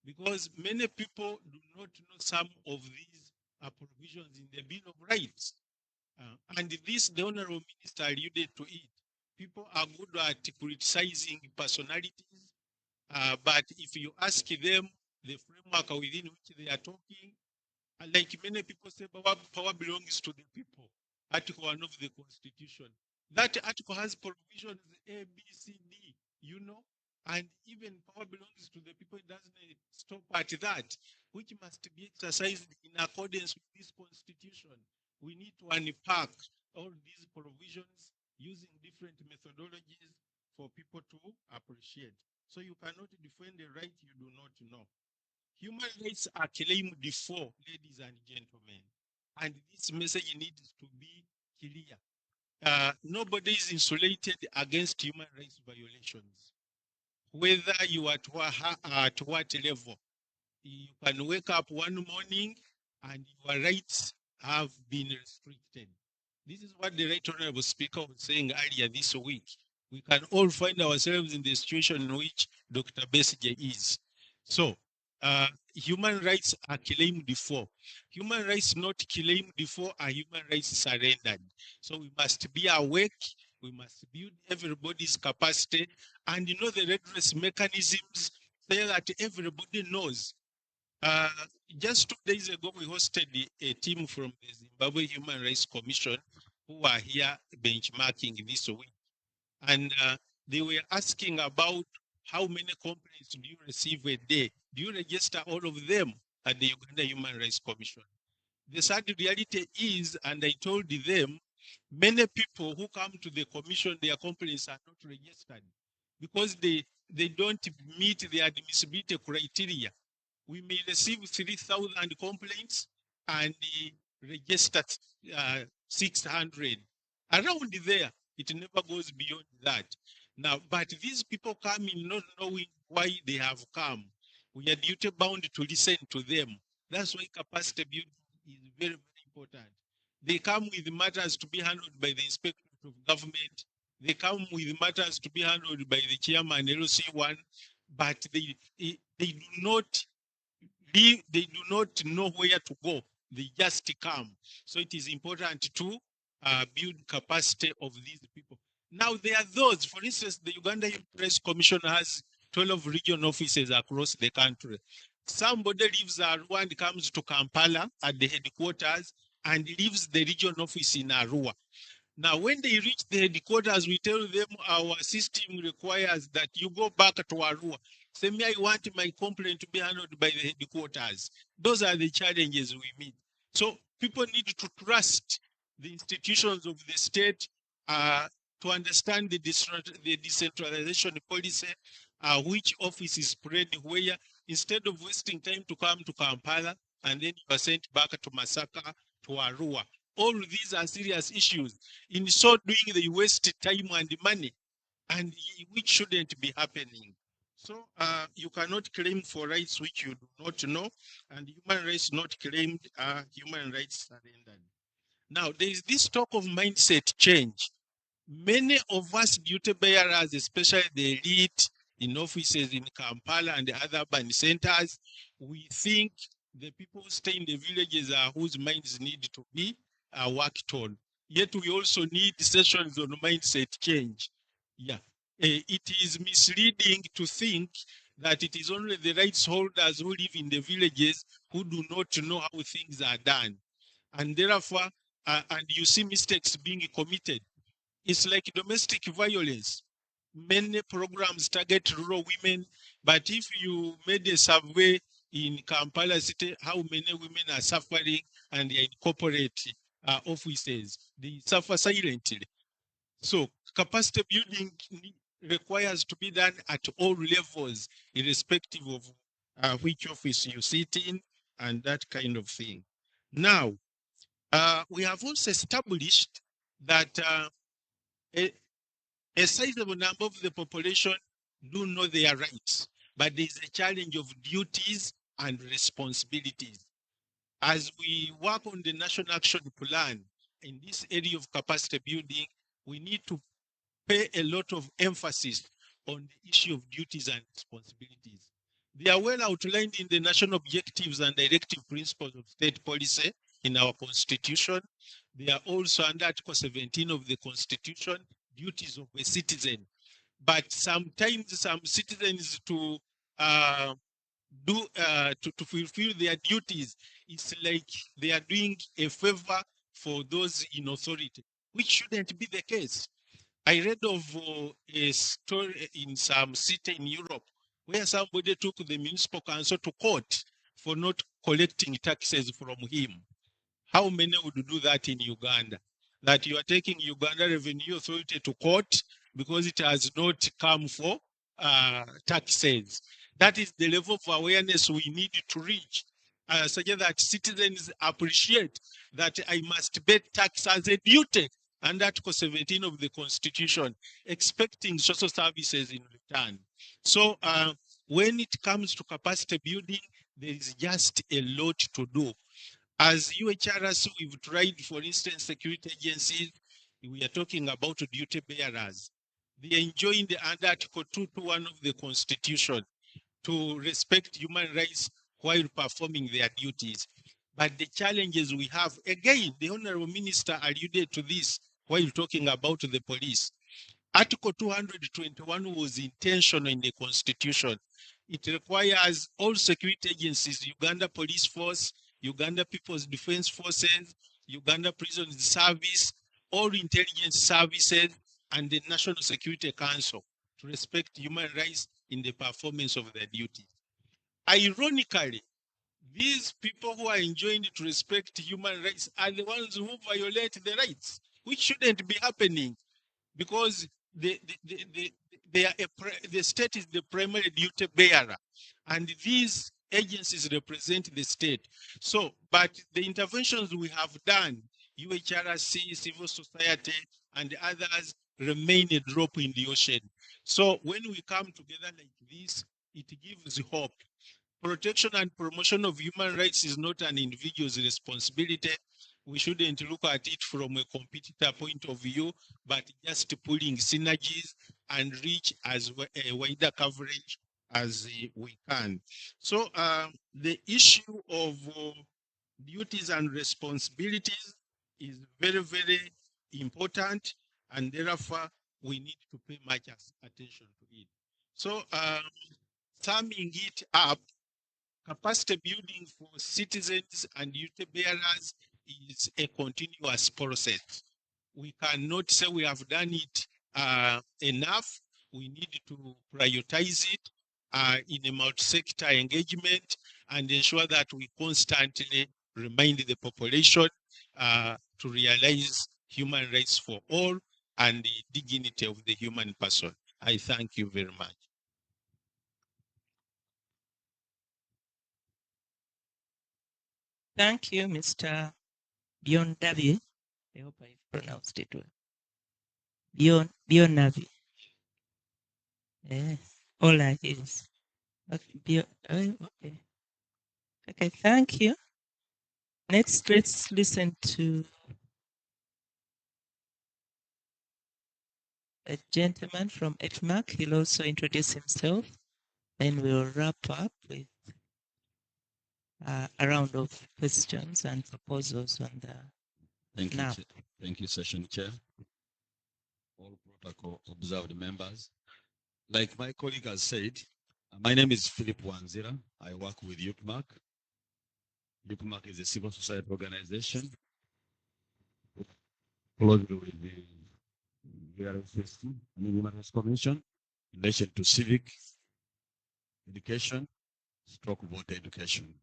D: Because many people do not know some of these provisions in the Bill of Rights. And this, the Honorable Minister alluded to it. People are good at criticizing personalities, but if you ask them the framework within which they are talking, like many people say, power belongs to the people. Article 1 of the Constitution. That article has provisions A, B, C, D, you know, and even power belongs to the people. It doesn't stop at that, which must be exercised in accordance with this Constitution. We need to unpack all these provisions using different methodologies for people to appreciate. So you cannot defend a right you do not know. Human rights are claimed before, ladies and gentlemen, and this message needs to be clear. Nobody is insulated against human rights violations, whether you are at what level. You can wake up one morning and your rights have been restricted. This is what the Right Honorable Speaker was saying earlier this week. We can all find ourselves in the situation in which Dr. Besigye is. So, human rights are claimed before. Human rights not claimed before are human rights surrendered. So we must be awake. We must build everybody's capacity and you know the redress mechanisms so that everybody knows. Uh, just 2 days ago, we hosted a team from the Zimbabwe Human Rights Commission who are here benchmarking this week. And they were asking about how many complaints do you receive a day? Do you register all of them at the Uganda Human Rights Commission? The sad reality is, and I told them, many people who come to the commission, their complaints are not registered because they don't meet the admissibility criteria. We may receive 3,000 complaints and register 600. Around there, it never goes beyond that. Now, but these people come in not knowing why they have come. We are duty bound to listen to them. That's why capacity building is very, very important. They come with matters to be handled by the Inspector of Government. They come with matters to be handled by the chairman, LC1, but they do not they do not know where to go. They just come. So it is important to build capacity of these people. Now there are those, for instance, the Uganda Human Rights Commission has 12 regional offices across the country. Somebody leaves Arua and comes to Kampala at the headquarters and leaves the regional office in Arua. Now, when they reach the headquarters, we tell them our system requires that you go back to Arua. Say, me, I want my complaint to be handled by the headquarters. Those are the challenges we meet. So people need to trust the institutions of the state to understand the decentralization policy, which office is spread where, instead of wasting time to come to Kampala and then you are sent back to Masaka, to Arua. All these are serious issues. In so doing, they waste time and money, and which shouldn't be happening. So you cannot claim for rights which you do not know, and human rights not claimed are human rights surrendered. Now, there is this talk of mindset change. Many of us duty bearers, especially the elite in offices in Kampala and the other urban centers, we think the people who stay in the villages are whose minds need to be worked on. Yet we also need sessions on mindset change. Yeah. It is misleading to think that it is only the rights holders who live in the villages who do not know how things are done. And therefore, and you see mistakes being committed. It's like domestic violence. Many programs target rural women, but if you made a survey in Kampala City, how many women are suffering and they are in corporate offices, they suffer silently. So capacity building requires to be done at all levels, irrespective of which office you sit in and that kind of thing. Now, we have also established that a, a sizable number of the population do know their rights, but there is a challenge of duties and responsibilities. As we work on the National Action Plan in this area of capacity building, we need to pay a lot of emphasis on the issue of duties and responsibilities. They are well outlined in the national objectives and directive principles of state policy in our constitution. They are also under Article 17 of the Constitution, duties of a citizen. But sometimes some citizens uh, to fulfill their duties, it's like they are doing a favor for those in authority, which shouldn't be the case. I read of a story in some city in Europe where somebody took the municipal council to court for not collecting taxes from him. How many would do that in Uganda? That you are taking Uganda Revenue Authority to court because it has not come for taxes. That is the level of awareness we need to reach, such that citizens appreciate that I must pay tax as a duty under Article 17 of the Constitution, expecting social services in return. So when it comes to capacity building, there is just a lot to do. As UHRS, we've tried, for instance, security agencies, we are talking about duty bearers. They are enjoying the under Article 221 of the Constitution to respect human rights while performing their duties. But the challenges we have, again, the Honorable Minister alluded to this while talking about the police. Article 221 was intentional in the Constitution. It requires all security agencies, Uganda Police Force, Uganda People's Defense Forces, Uganda Prison Service, all intelligence services, and the National Security Council to respect human rights in the performance of their duties. Ironically, these people who are enjoined to respect human rights are the ones who violate the rights, which shouldn't be happening because the state is the primary duty bearer, and these agencies represent the state. So, but the interventions we have done, UHRC, civil society, and others remain a drop in the ocean. So when we come together like this, it gives hope. Protection and promotion of human rights is not an individual's responsibility. We shouldn't look at it from a competitor point of view, but just pulling synergies and reach as a wider coverage as we can. So the issue of duties and responsibilities is very, very important, and therefore we need to pay much attention to it. So summing it up, capacity building for citizens and duty bearers is a continuous process. We cannot say we have done it enough. We need to prioritize it in a multi-sector engagement and ensure that we constantly remind the population to realize human rights for all and the dignity of the human person. I thank you very much.
C: Thank you, Mr. Biondavi. I hope I pronounced it well. Bionavi. Yes. All I is. Okay. Okay. Okay, thank you. Next, let's listen to a gentleman from FMAC. He'll also introduce himself. Then we'll wrap up with a round of questions and proposals on the
E: Thank you,
C: now.
E: Thank you, Session Chair. All protocol observed members. Like my colleague has said, my name is Philip Wanzira. I work with UPMAC. UPMAC is a civil society organization closely with the VRSSC and the Human Rights Commission in relation to civic education, stroke voter education.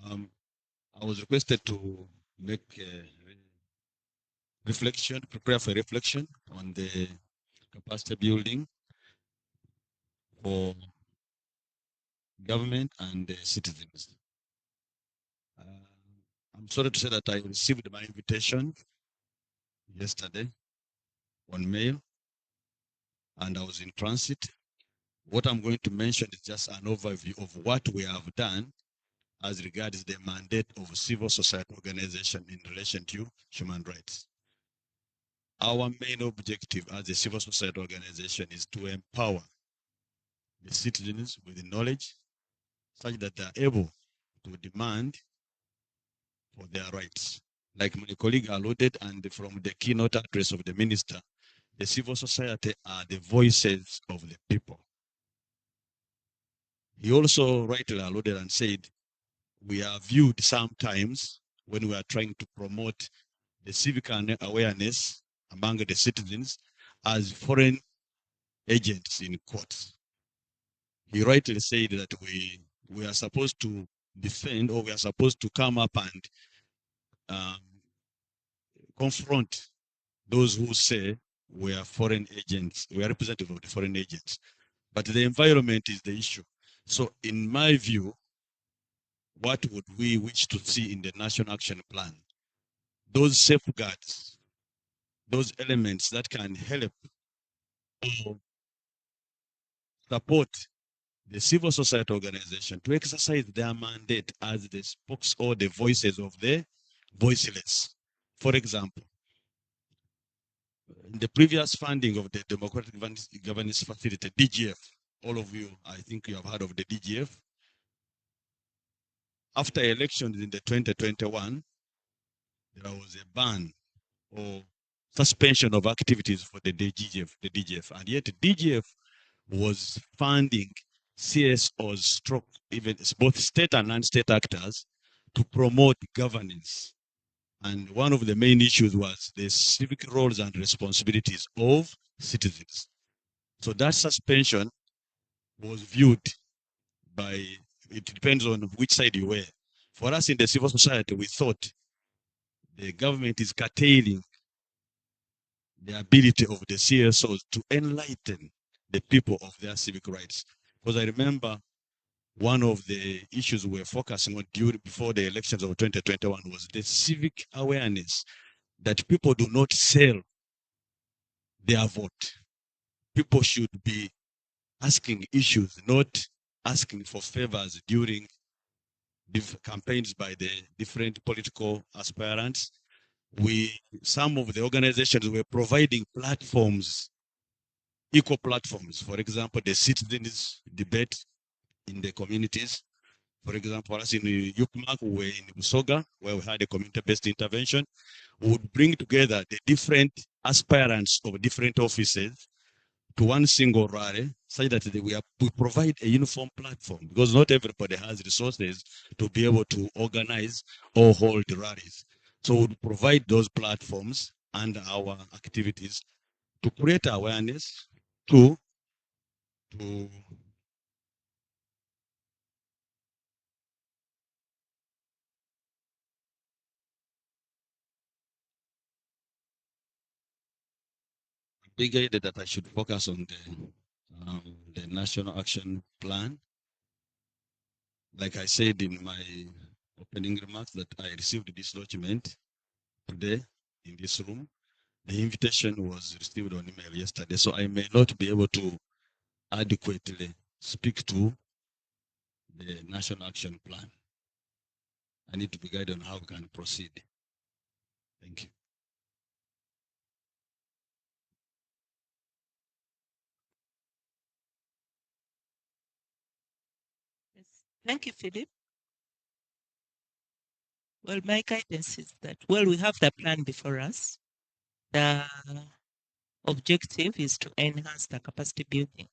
E: I was requested to make a reflection, prepare for reflection on the capacity building for government and the citizens. I'm sorry to say that I received my invitation yesterday on mail and I was in transit. What I'm going to mention is just an overview of what we have done as regards the mandate of civil society organization in relation to human rights. Our main objective as a civil society organization is to empower the citizens with knowledge such that they are able to demand for their rights. Like my colleague alluded, and from the keynote address of the minister, the civil society are the voices of the people. He also rightly alluded and said, we are viewed sometimes when we are trying to promote the civic awareness among the citizens as foreign agents in courts. He rightly said that we are supposed to defend, or we are supposed to come up and confront those who say we are foreign agents, we are representative of the foreign agents. But the environment is the issue. So in my view, what would we wish to see in the National Action Plan? Those safeguards, those elements that can help or support the civil society organization to exercise their mandate as the spokes or the voices of the voiceless. For example, in the previous funding of the Democratic Governance Facility, DGF, all of you, I think you have heard of the DGF. After elections in the 2021, there was a ban or suspension of activities for the DGF, and yet the DGF was funding CSOs, stroke even both state and non-state actors to promote governance. And one of the main issues was the civic roles and responsibilities of citizens. So that suspension was viewed by, it depends on which side you were. For us in the civil society, we thought the government is curtailing the ability of the CSOs to enlighten the people of their civic rights. Because I remember one of the issues we were focusing on before the elections of 2021 was the civic awareness that people do not sell their vote. People should be asking issues, not asking for favors during campaigns by the different political aspirants. Some of the organizations were providing platforms, equal platforms. For example, the citizens debate in the communities. For example, us in Yukmak, we were in Busoga, where we had a community-based intervention. We would bring together the different aspirants of different offices to one single rally, such that we provide a uniform platform, because not everybody has resources to be able to organize or hold rallies. So we provide those platforms and our activities to create awareness, to be guided that I should focus on the National Action Plan. Like I said in my opening remarks, that I received this document today in this room. The invitation was received on email yesterday, so I may not be able to adequately speak to the National Action Plan. I need to be guided on how we can proceed. Thank you.
C: Yes. Thank you, Philip. Well, my guidance is that, well, we have the plan before us. The objective is to enhance the capacity building.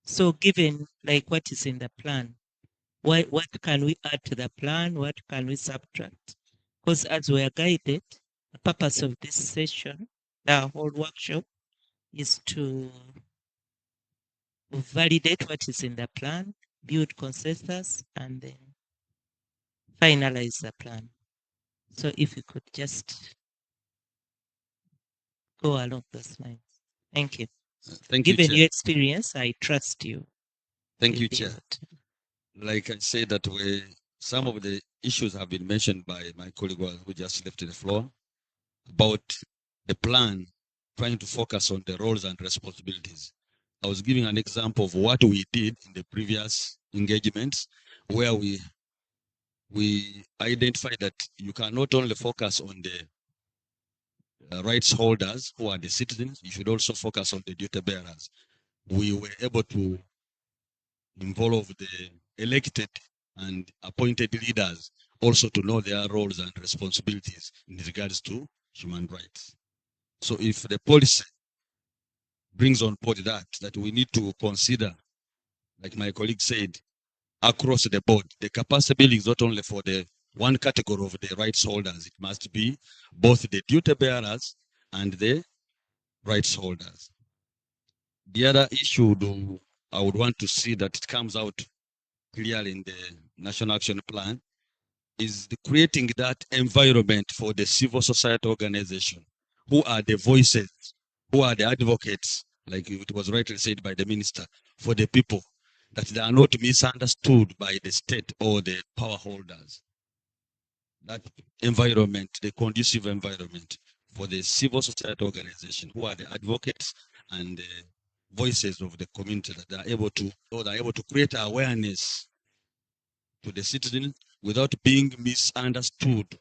C: So given like what is in the plan, what can we add to the plan? What can we subtract? Because as we are guided, the purpose of this session, the whole workshop, is to validate what is in the plan, build consensus, and then finalize the plan. So if you could just go along those lines. Thank you.
E: Thank you,
C: Given
E: Chair.
C: your experience, I trust you.
E: Thank
C: with
E: you,
C: the
E: Chair.
C: vote.
E: Like I said, that some of the issues have been mentioned by my colleague who just left the floor about the plan trying to focus on the roles and responsibilities. I was giving an example of what we did in the previous engagements where we identified that you can not only focus on the rights holders who are the citizens, you should also focus on the duty bearers. We were able to involve the elected and appointed leaders also to know their roles and responsibilities in regards to human rights. So if the policy brings on board that we need to consider, like my colleague said, across the board, the capacity building is not only for the one category of the rights holders, it must be both the duty bearers and the rights holders. The other issue I would want to see that it comes out clearly in the National Action Plan is creating that environment for the civil society organization, who are the voices, who are the advocates, like it was rightly said by the minister, for the people, that they are not misunderstood by the state or the power holders. That environment, the conducive environment for the civil society organization, who are the advocates and the voices of the community, that they are able to create awareness to the citizen without being misunderstood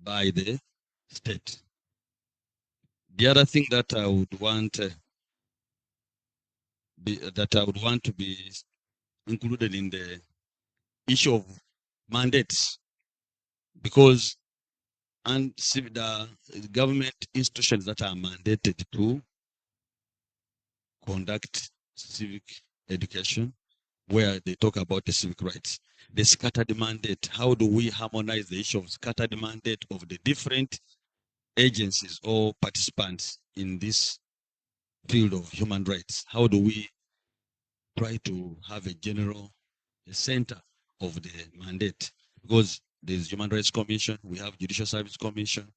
E: by the state. The other thing that I would want to be included in the issue of mandates, because the government institutions that are mandated to conduct civic education, where they talk about the civic rights, the scattered mandate. How do we harmonize the issue of scattered mandate of the different agencies or participants in this field of human rights? How do we try to have a center of the mandate? Because there's Human Rights Commission, we have Judicial Service Commission,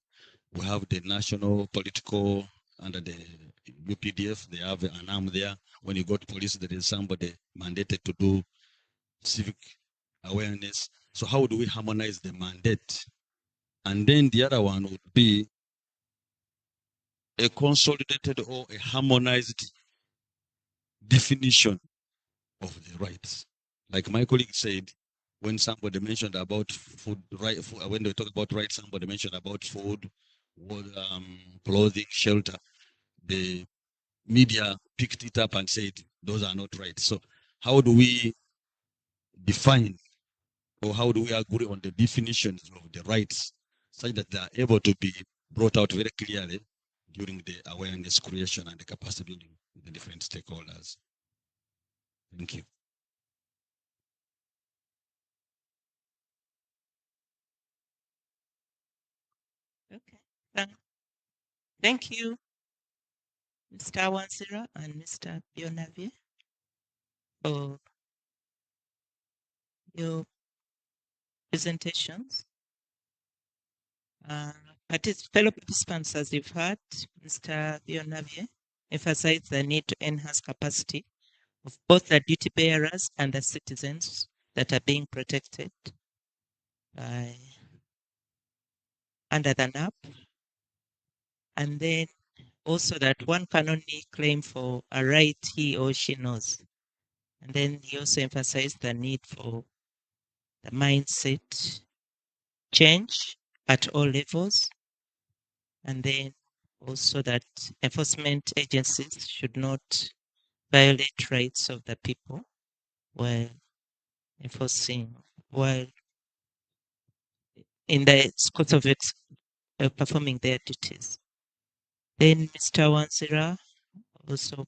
E: we have the National Political under the UPDF, they have an arm there. When you go to police, there is somebody mandated to do civic awareness. So how do we harmonize the mandate? And then the other one would be a consolidated or a harmonized definition of the rights. Like my colleague said, when somebody mentioned about food, right? When they talk about rights, somebody mentioned about food, clothing, shelter. The media picked it up and said those are not rights. So how do we define, or how do we agree on the definitions of the rights such that they are able to be brought out very clearly during the awareness creation and the capacity building with the different stakeholders? Thank you.
C: Okay. Thank you, Mr. Wanzira and Mr. Bionavie, for your presentations. Fellow participants, as you've heard, Mr. Bionavie emphasized the need to enhance capacity of both the duty bearers and the citizens that are being protected by under the NAP. And then also that one can only claim for a right he or she knows. And then he also emphasized the need for the mindset change at all levels. And then also that enforcement agencies should not violate rights of the people while enforcing, while in the course of performing their duties. Then Mr. Wansira also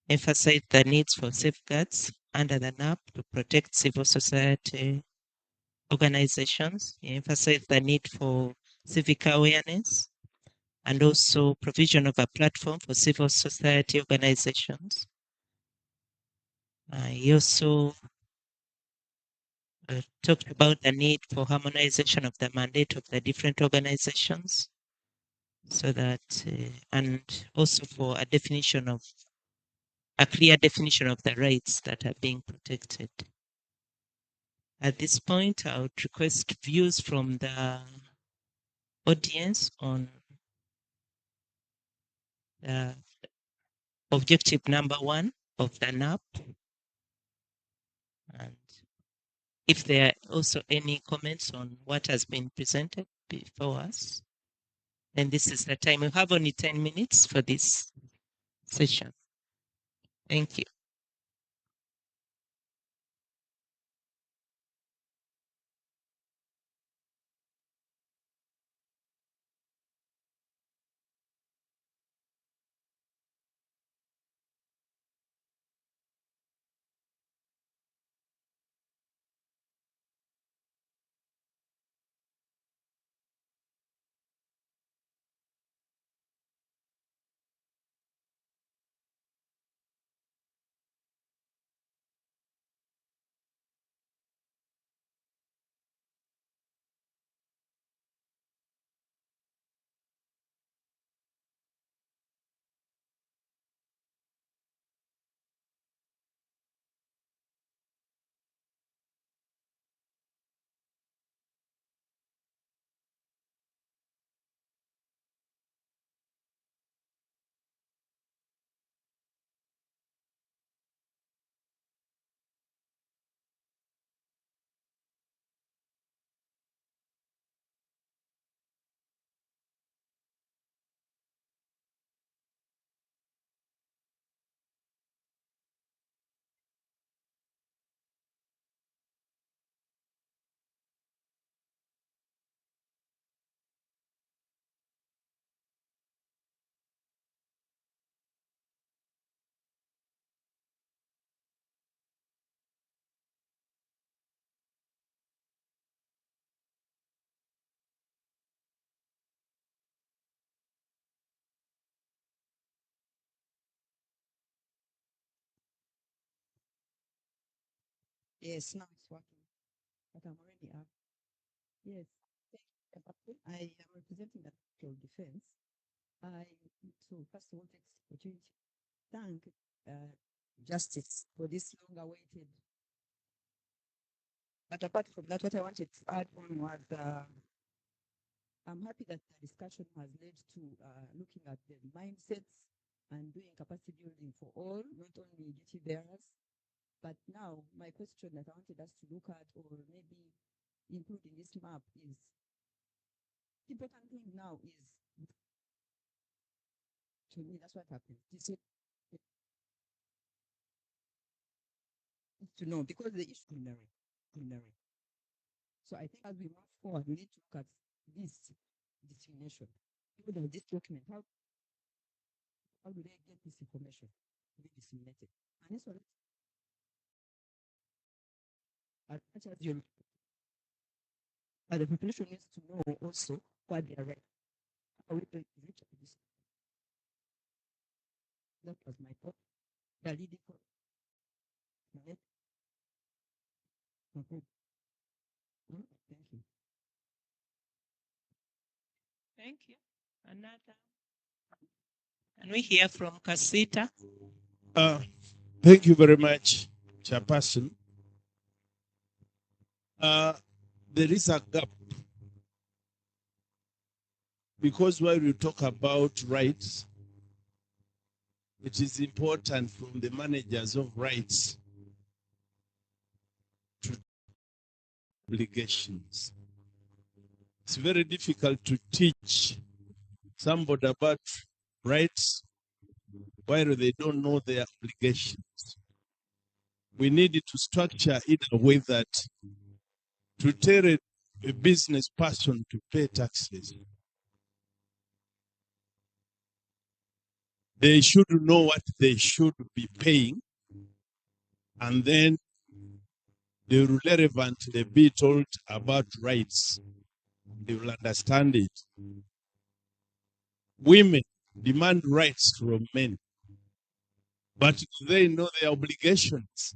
C: emphasized the needs for safeguards under the NAP to protect civil society organizations. He emphasized the need for civic awareness and also provision of a platform for civil society organizations. He also talked about the need for harmonization of the mandate of the different organizations, so that, and also for a clear definition of the rights that are being protected. At this point, I would request views from the audience on objective number 1 of the NAP. And if there are also any comments on what has been presented before us, then this is the time. We have only 10 minutes for this session. Thank you.
F: Yes, now it's working, but I'm already up. Yes, thank you. I am representing the Ministry of Defense. I so first of all take this opportunity to thank Justice for this long-awaited. But apart from that, what I wanted to add on was I'm happy that the discussion has led to looking at the mindsets and doing capacity building for all, not only duty bearers. But now, my question that I wanted us to look at, or maybe include in this map, is the important thing now is, to me, that's what happens. To know, because the issue is culinary. So I think as we move forward, we need to look at this dissemination. People that this document, how do they get this information to be disseminated? And this one, as much as you, the population needs to know also what they are right. How we can reach this. That was my thought. The leading for thank you.
C: Thank you. Another. Can we hear from Casita?
D: Thank you very much, Chairperson. There is a gap because while we talk about rights, it is important from the managers of rights to obligations. It's very difficult to teach somebody about rights while they don't know their obligations. We need to structure it in a way that to tell a business person to pay taxes, they should know what they should be paying, and then they will relevantly be told about rights. They will understand it. Women demand rights from men, but they know their obligations.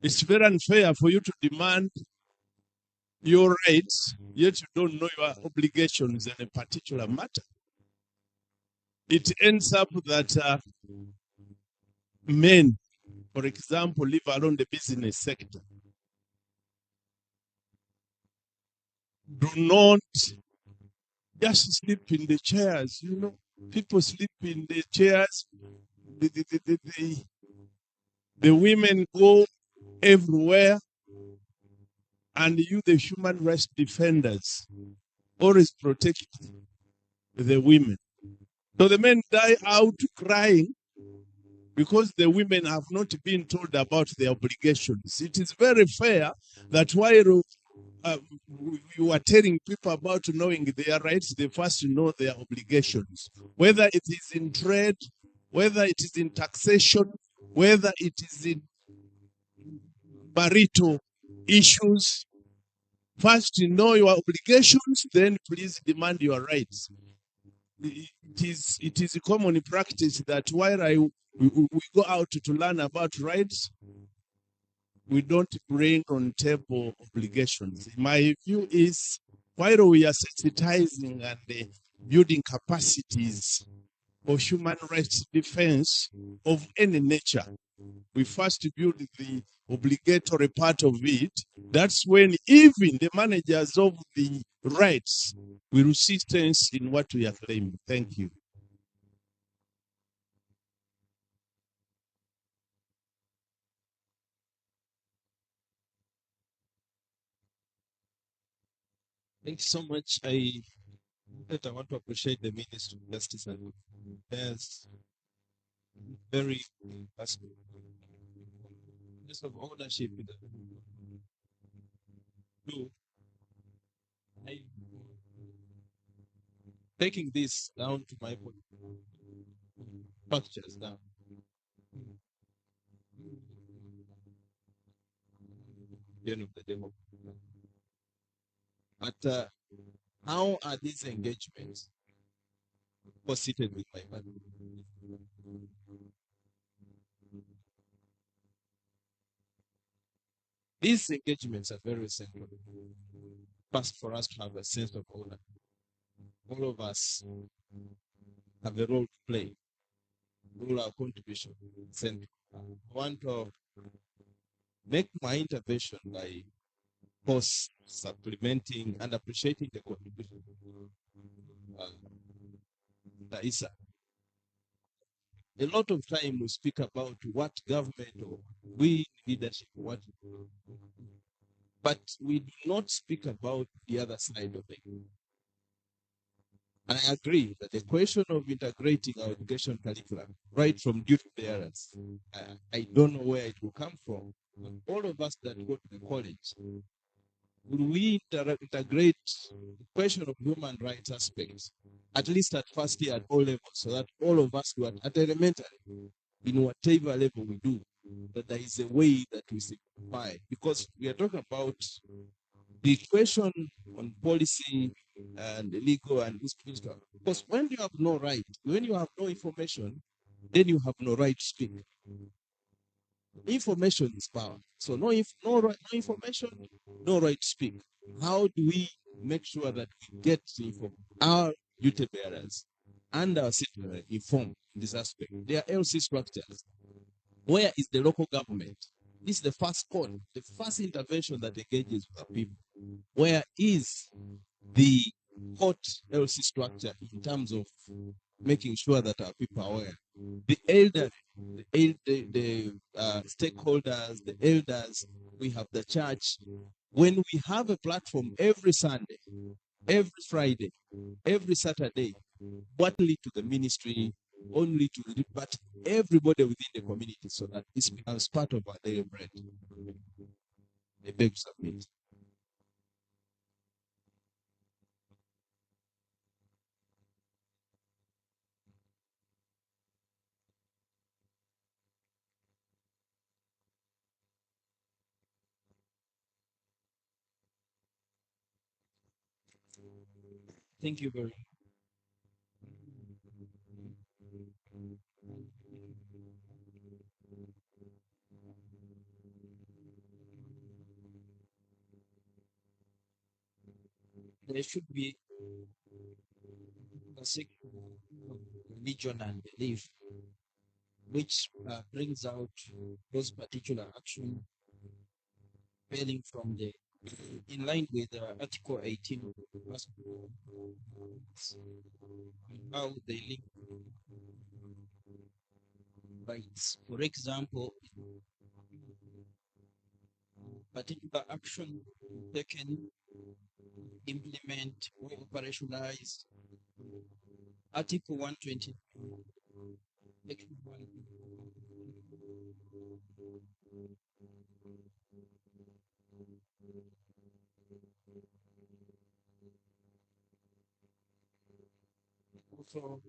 D: It's very unfair for you to demand your rights, yet you don't know your obligations in a particular matter. It ends up that men, for example, live along the business sector, do not just sleep in the chairs. You know, people sleep in the chairs. The women go everywhere, and you, the human rights defenders, always protect the women. So the men die out crying because the women have not been told about their obligations. It is very fair that while you are telling people about knowing their rights, they first know their obligations, whether it is in trade, whether it is in taxation, whether it is in marital issues. First, know your obligations, then please demand your rights. It is a common practice that while we go out to learn about rights, we don't bring on table obligations. My view is while we are sensitizing and building capacities of human rights defense of any nature, we first build the obligatory part of it. That's when even the managers of the rights will see sense in what we are claiming. Thank you.
G: Thank you so much. I want to appreciate the Ministry of Justice and there's very just of ownership in the do. I taking this down to my structures now. The end of the demo. But how are these engagements posited with my money? These engagements are very central. First, for us to have a sense of ownership. All of us have a role to play. All our contribution. Central. I want to make my intervention by course supplementing and appreciating the contribution of Isa. A lot of time we speak about what government or we leadership what, but we do not speak about the other side of it. And I agree that the question of integrating our education curriculum right from duty bearers, I don't know where it will come from. But all of us that go to the college, will we integrate the question of human rights aspects, at least at first year at all levels, so that all of us who are at elementary, in whatever level we do, that there is a way that we simplify. Because we are talking about the question on policy and legal and spiritual. Because when you have no right, when you have no information, then you have no right to speak. Information is power. So no information, no right to speak. How do we make sure that we get our duty bearers and our citizens informed in this aspect? There are LC structures. Where is the local government? This is the first court, the first intervention that engages with the people. Where is the court LC structure in terms of making sure that our people are aware? The elderly, the stakeholders, the elders, we have the church. When we have a platform every Sunday, every Friday, every Saturday, what lead to the ministry, only to the, but everybody within the community, so that this becomes part of our daily bread. I beg to submit.
H: Thank you very much. There should be a section of religion and belief which brings out those particular action failing from the in line with Article 18 of the Constitution, how they link rights. For example, particular action taken, implement or operationalize Article 120. Section 1. Also,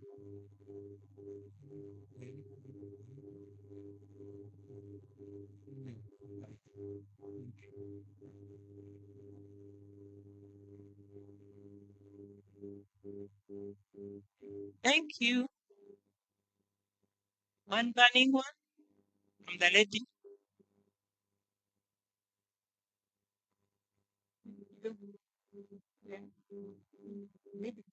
C: Thank you. One burning one from the lady.
I: Maybe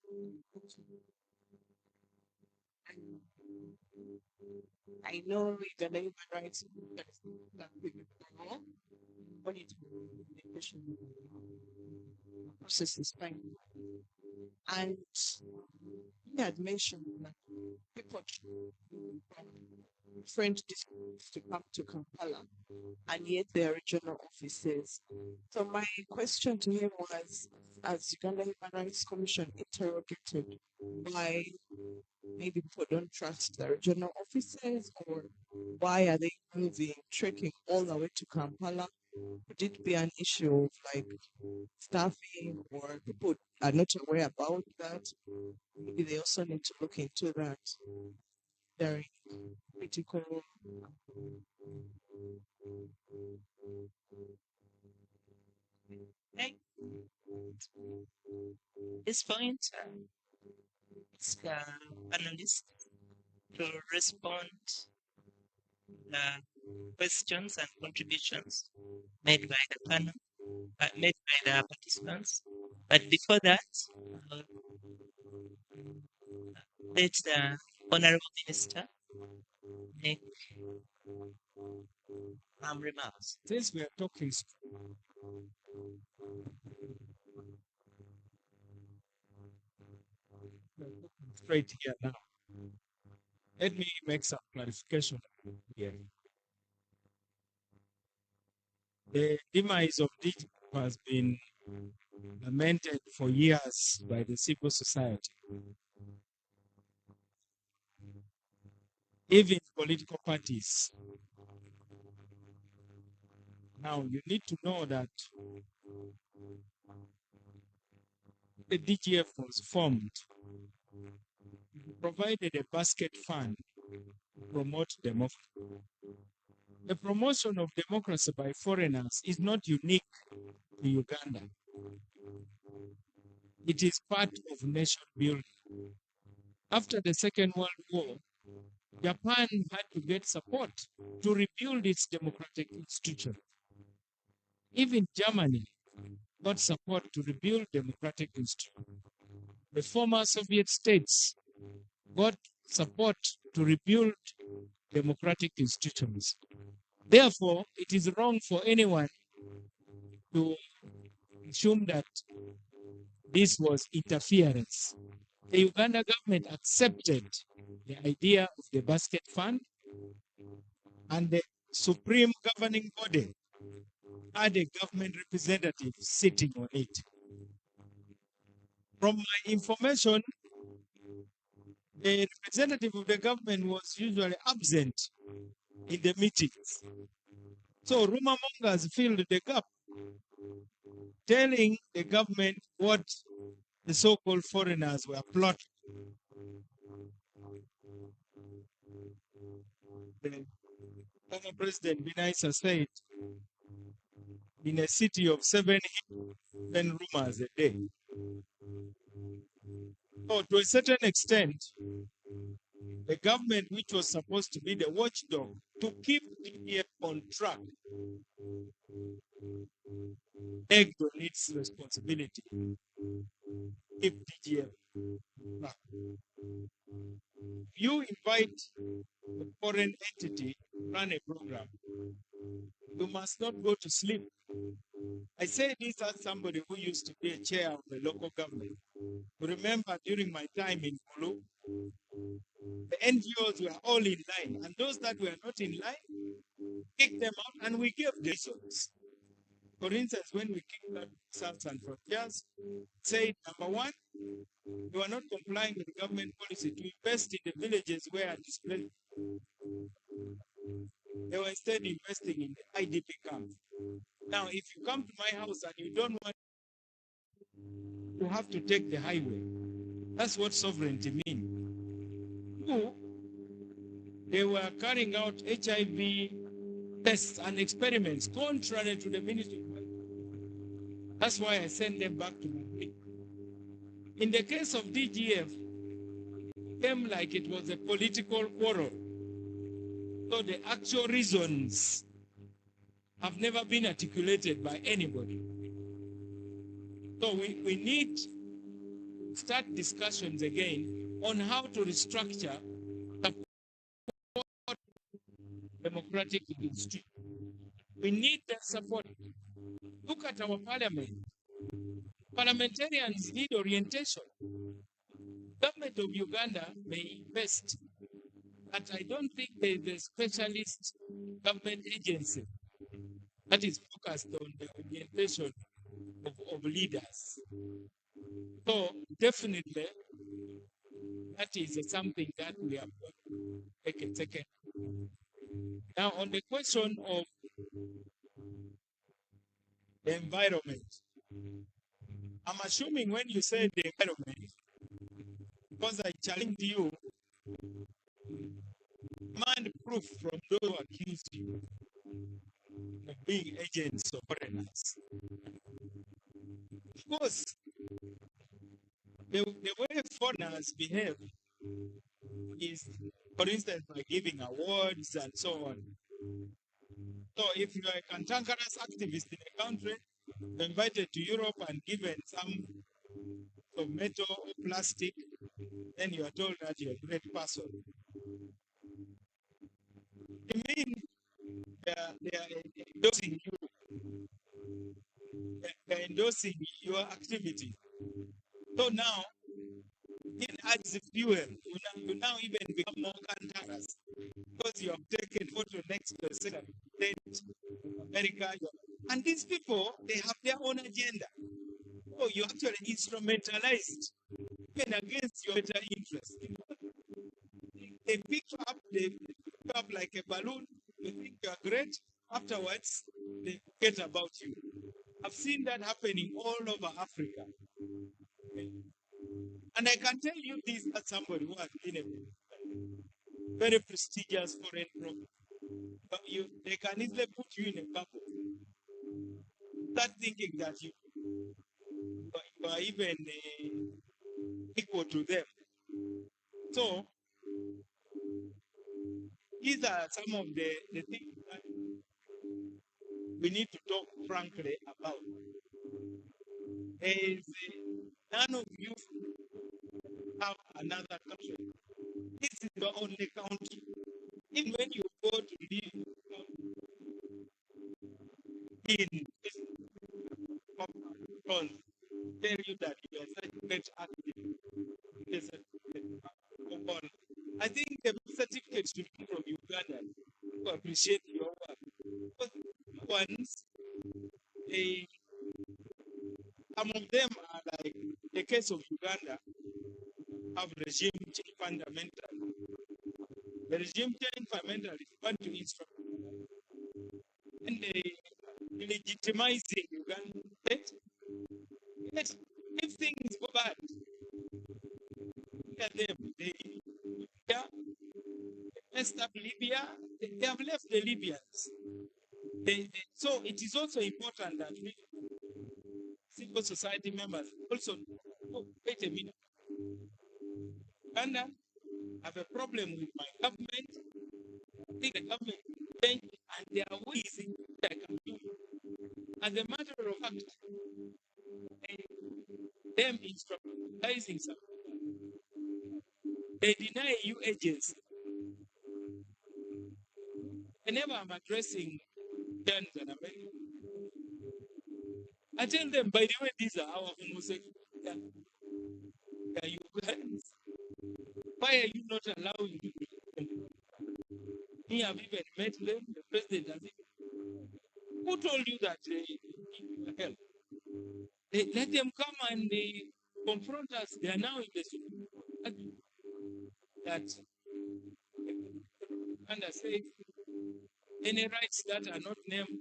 I: I know the labor rights that we know, but it process is fine. And he had mentioned that people from different districts to come to Kampala, and yet there are regional offices. So my question to him was, as Uganda Human Rights Commission interrogated, why maybe people don't trust the regional offices, or why are they moving, trekking all the way to Kampala? Could it be an issue of like staffing, or people are not aware about that? Maybe they also need to look into that. Very critical.
C: Okay. This point, it's the panelists to respond the questions and contributions made by the panel, made by the participants. But before that, let the Honorable Minister make remarks.
H: since we are talking straight here now, let me make some clarification here. The demise of DG has been lamented for years by the civil society, even political parties. Now, you need to know that the DGF was formed, provided a basket fund to promote democracy. The promotion of democracy by foreigners is not unique to Uganda. It is part of nation building. After the Second World War, Japan had to get support to rebuild its democratic institutions. Even Germany got support to rebuild democratic institutions. The former Soviet states got support to rebuild democratic institutions. Therefore, it is wrong for anyone to assume that this was interference. The Uganda government accepted the idea of the basket fund, and the supreme governing body had a government representative sitting on it. From my information, the representative of the government was usually absent in the meetings. So rumor mongers filled the gap, telling the government what the so-called foreigners were plotting. The former President Binaisa said, in a city of 7 rumors a day. So to a certain extent, the government, which was supposed to be the watchdog to keep DGF on track, egged on its responsibility. Keep DGF on track. You invite a foreign entity to run a program, you must not go to sleep. I say this as somebody who used to be a chair of the local government. Remember, during my time in Kulu, the NGOs were all in line, and those that were not in line, kicked them out, and we gave the reasons. For instance, when we kicked out South and Frontiers, said, number one, you are not complying with the government policy to invest in the villages where displaced. They were instead investing in the IDP camps. Now, if you come to my house and you don't want, you have to take the highway. That's what sovereignty means. Two, they were carrying out HIV tests and experiments contrary to the Ministry of Health. That's why I sent them back to Madrid. In the case of DGF, it came like it was a political quarrel. So the actual reasons have never been articulated by anybody. So we need to start discussions again on how to restructure the democratic institution. We need that support. Look at our parliament. Parliamentarians need orientation. Government of Uganda may invest, but I don't think there's a specialist government agency that is focused on the orientation of leaders. So definitely, that is something that we have got to take a second. Now, on the question of the environment, I'm assuming when you say the environment, because I challenged you, demand proof from those who accuse you of being agents of foreigners. Of course, the way foreigners behave is, for instance, by giving awards and so on. So if you are a cantankerous activist in a country, you're invited to Europe and given some of metal or plastic, then you are told that you're a great person. I mean, they are endorsing you. They are endorsing your activity. So now, it adds fuel. You now even become more cantankerous because you have taken photo next to the Secretary of America. And these people, they have their own agenda. Oh, you actually instrumentalized even against your better interest. They pick you up like a balloon. You think you are great. Afterwards, they forget about you. I've seen that happening all over Africa. And I can tell you this as somebody who has been a very prestigious foreign program. But they can easily put you in a bubble. Start thinking that you are even equal to them. So, these are some of the things that we need to talk frankly about. None of you have another country. This is your only country. Even when you go to live in this country, tell you that you are such a great activist. I think the certificate should be from Uganda to appreciate your work. Because ones, some of them are like the case of Uganda, have regime change fundamental. The regime change fundamental is want to instruct and they legitimizing Uganda. Yet, if things go bad, look at them. They messed up Libya. They have left the Libyans. So it is also important that we, civil society members, also, oh, wait a minute. Uganda have a problem with my government. I think the government will change and there are ways in which I can do it. As a matter of fact, them instrumentalizing some, they deny you agency. Whenever I'm addressing Kenyans and Americans, I tell them, by the way, these are our homosexuals. They are Ugandans. Why are you not allowing them? Me, I've even met them. The president has even. Who told you that they need your help? Let them come and they confront us. They are now in the Supreme Court that Uganda says any rights that are not named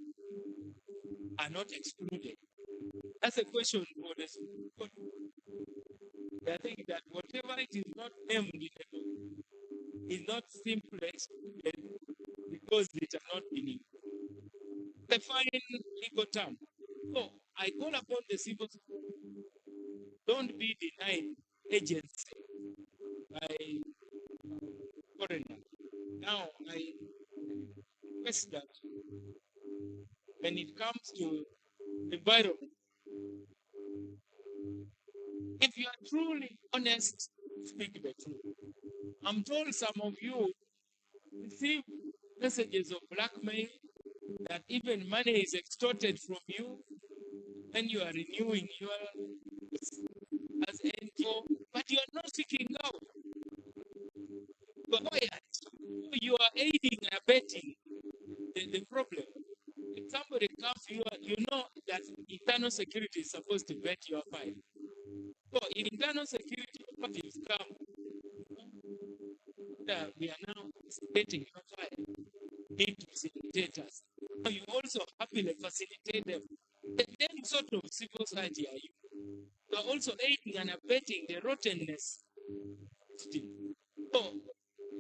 H: are not excluded. That's a question for the Supreme Court. They think that whatever it is not named in the law is not simply excluded because it are not been used. The fine legal term. So I call upon the civil society, don't be denied agency by foreigners. Now I request that when it comes to environment, if you are truly honest, speak the truth. I'm told some of you receive messages of blackmail, that even money is extorted from you when you are renewing your as NGO, but you are not seeking out. But you are aiding and abetting the problem. If somebody comes, you know that internal security is supposed to vet your file. So if internal security operatives come, we are now investigating your file, need to facilitate us. So you also happily facilitate them. Then sort of civil society are you? You are also aiding and abetting the rottenness. So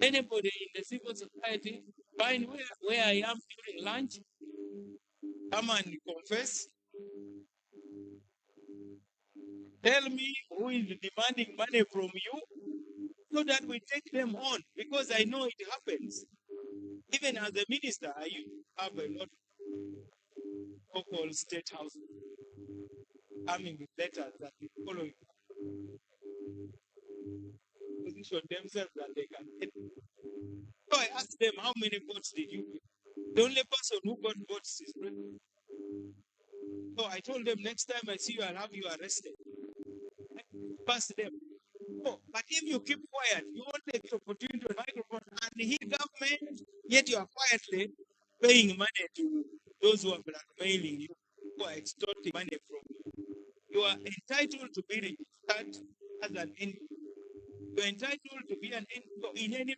H: anybody in the civil society, find where I am during lunch, come and confess. Tell me who is demanding money from you so that we take them on, because I know it happens. Even as a minister, I have a lot of local state houses coming with letters that they follow position themselves that they can get. So I asked them, how many votes did you get? The only person who got votes is president. So I told them, next time I see you, I'll have you arrested. Pass them. Oh, but if you keep quiet, you won't take the opportunity of microphone and hit government, yet you are quietly paying money to those who are blackmailing you, who are extorting money from you. You are entitled to be registered as an NGO. You are entitled to be an NGO in any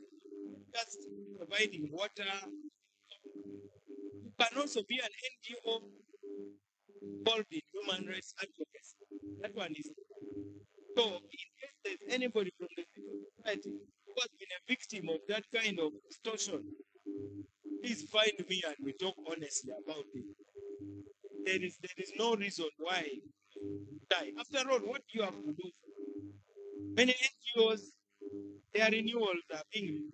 H: just providing water. You can also be an NGO involved in human rights advocacy. That one is. So, in case there's anybody from the civil society who has been a victim of that kind of extortion, please find me and we talk honestly about it. There is no reason why you die. After all, what do you have to do? Many NGOs, their renewals are being renewed.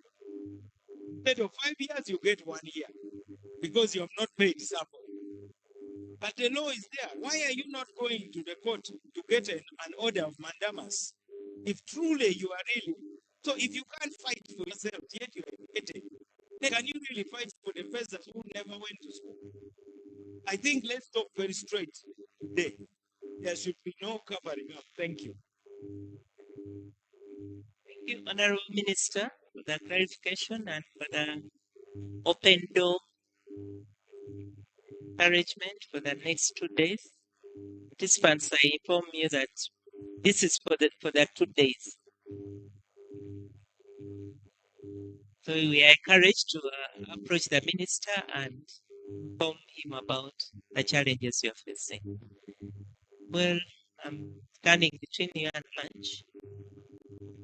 H: Instead of 5 years, you get 1 year because you have not paid somebody. But the law is there. Why are you not going to the court to get an order of mandamus? If truly you are really. So if you can't fight for yourself, yet you are educated, then can you really fight for the person who never went to school? I think let's talk very straight today. There should be no covering up. Thank you.
C: Thank you, Honorable Minister, for the clarification and for the open door encouragement for the next 2 days. Participants, I inform you that this is for the 2 days. So we are encouraged to approach the minister and inform him about the challenges you're facing. Well, I'm standing between you and lunch,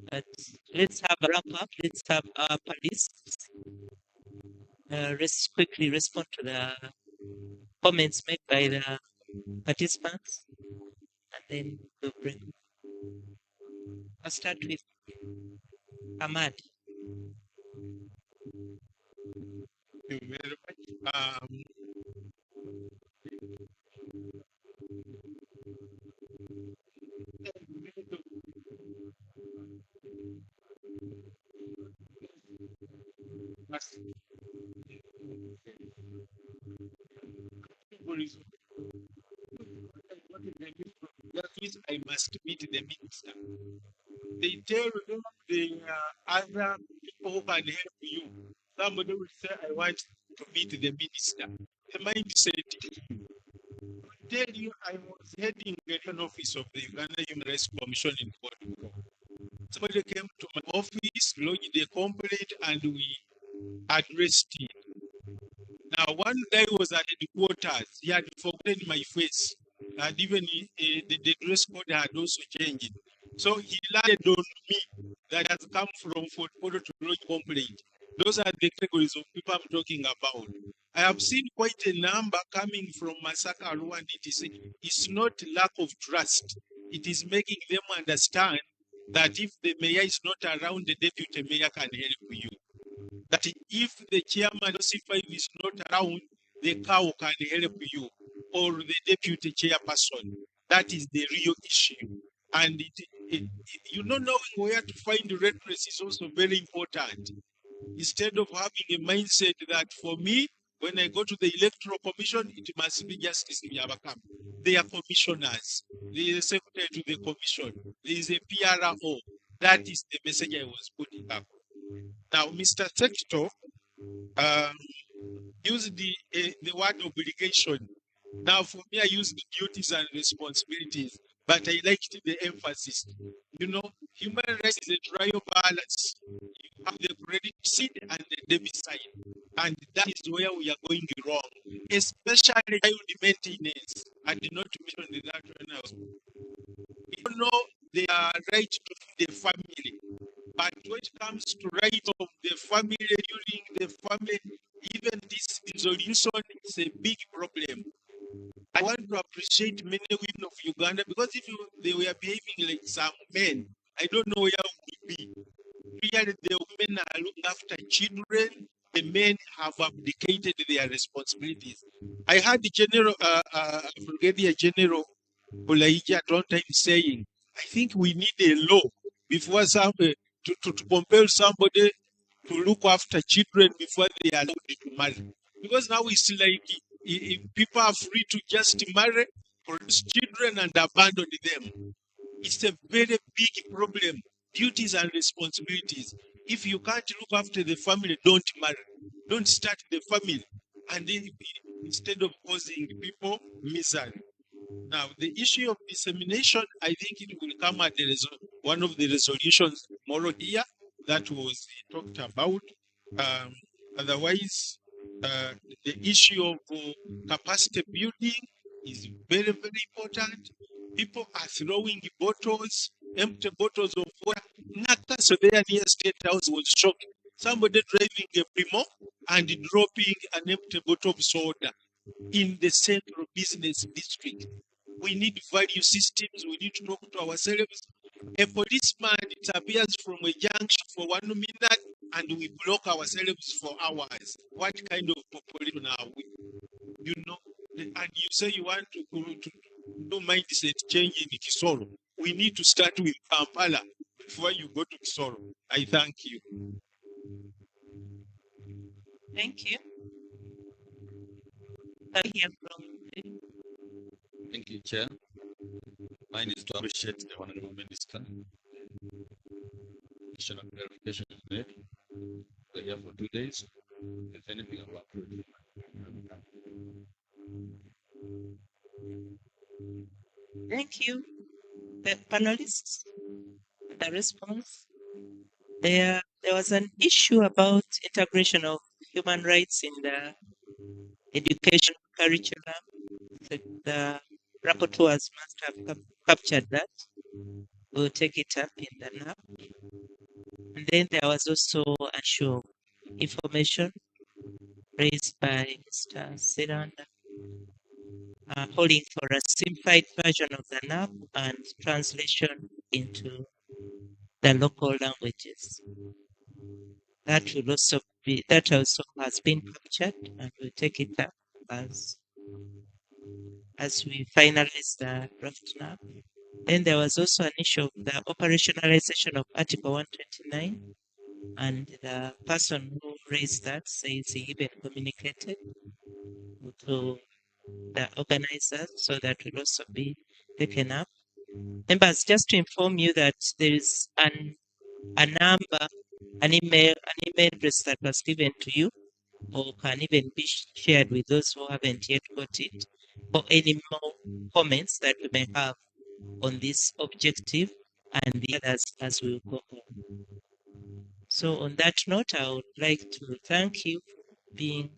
C: but let's have a wrap up. Let's have our panelists quickly respond to the comments made by the participants, and then we'll bring. I'll start with Ahmad.
D: Thank you very much. That means I must meet the minister. They tell them the other people who can help you. Somebody will say, I want to meet the minister. The mindset. Tell you, I was heading the head office of the Uganda Human Rights Commission in Portugal. Somebody came to my office, lodged a complaint, and we addressed it. Now, one guy was at headquarters. He had forgotten my face. And even the dress code had also changed. So he landed on me that has come from Fort Portal to lodge complaint. Those are the categories of people I'm talking about. I have seen quite a number coming from Masaka Arua, and it's not lack of trust. It is making them understand that if the mayor is not around, the deputy mayor can help you. That if the chairman C5 is not around, the cow can help you, or the deputy chairperson. That is the real issue. And you not knowing where to find the redress is also very important. Instead of having a mindset that for me, when I go to the electoral commission, it must be justice in Yabakam. They are commissioners. There is a secretary to the commission. There is a PRO. That is the message I was putting up. Now, Mr. Sector used the word obligation. Now, for me, I used duties and responsibilities, but I liked the emphasis. You know, human rights is a trial balance. You have the credit side and the debit side, and that is where we are going wrong, especially child maintenance. I did not mention that when I was. You know, they are right to feed the family. But when it comes to right of the family, during the family, even this resolution is a big problem. I want to appreciate many women of Uganda because if they were behaving like some men, I don't know where we would be. Really, the women are looking after children, the men have abdicated their responsibilities. I heard the General, Brigadier General Bulaiji at one time saying, I think we need a law before to compel somebody to look after children before they are allowed to marry. Because now it's like if people are free to just marry, produce children, and abandon them. It's a very big problem. Duties and responsibilities. If you can't look after the family, don't marry. Don't start the family. And then, instead of causing people misery. Now, the issue of dissemination, I think it will come at one of the resolutions tomorrow here that was talked about. Um, Otherwise, uh, the issue of capacity building is very, very important. People are throwing bottles, empty bottles of water. Naka, so there near State House was shocked. Somebody driving a Primo and dropping an empty bottle of soda in the central business district. We need value systems. We need to talk to ourselves. A policeman disappears from a junction for 1 minute and we block ourselves for hours. What kind of population are we? You know, and you say you want to do mindset change in Kisoro. We need to start with Kampala before you go to Kisoro. I thank you.
C: Thank you. Can we hear from
E: Thank you, Chair. Mine is to appreciate the Honorable Minister. Additional clarification is made. We're here for 2 days. If anything about it.
C: Thank you. The panelists, the response. There was an issue about integration of human rights in the education curriculum. The rapporteurs must have captured that. We'll take it up in the NAP. And then there was also a show information raised by Mr. Siranda, calling for a simplified version of the NAP and translation into the local languages. That will also be, that also has been captured, and we'll take it up as we finalize the draft now. Then there was also an issue of the operationalization of Article 129, and the person who raised that says he even communicated to the organizers, so that will also be taken up. Members, just to inform you that there is a number, an email address that was given to you, or can even be shared with those who haven't yet got it, for any more comments that we may have on this objective and the others as we go on. So on that note, I would like to thank you for being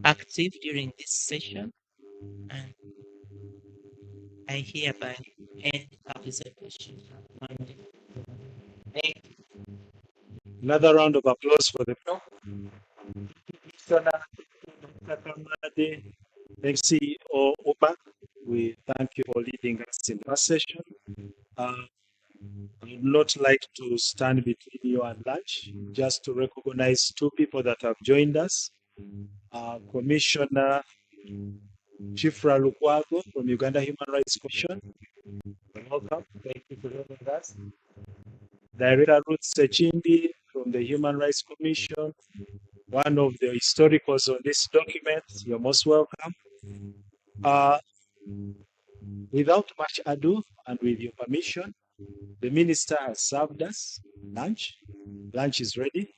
C: active during this session, and I hereby end our presentation. Thank you.
A: Another round of applause for the CEO Uba. We thank you for leading us in that session. I would not like to stand between you and lunch, just to recognize two people that have joined us. Commissioner Chifra Lukwago from Uganda Human Rights Commission. Welcome. Thank you for joining us. Director Ruth Sechindi from the Human Rights Commission, one of the historicals on this document. You're most welcome. Without much ado, and with your permission, the minister has served us lunch. Lunch is ready.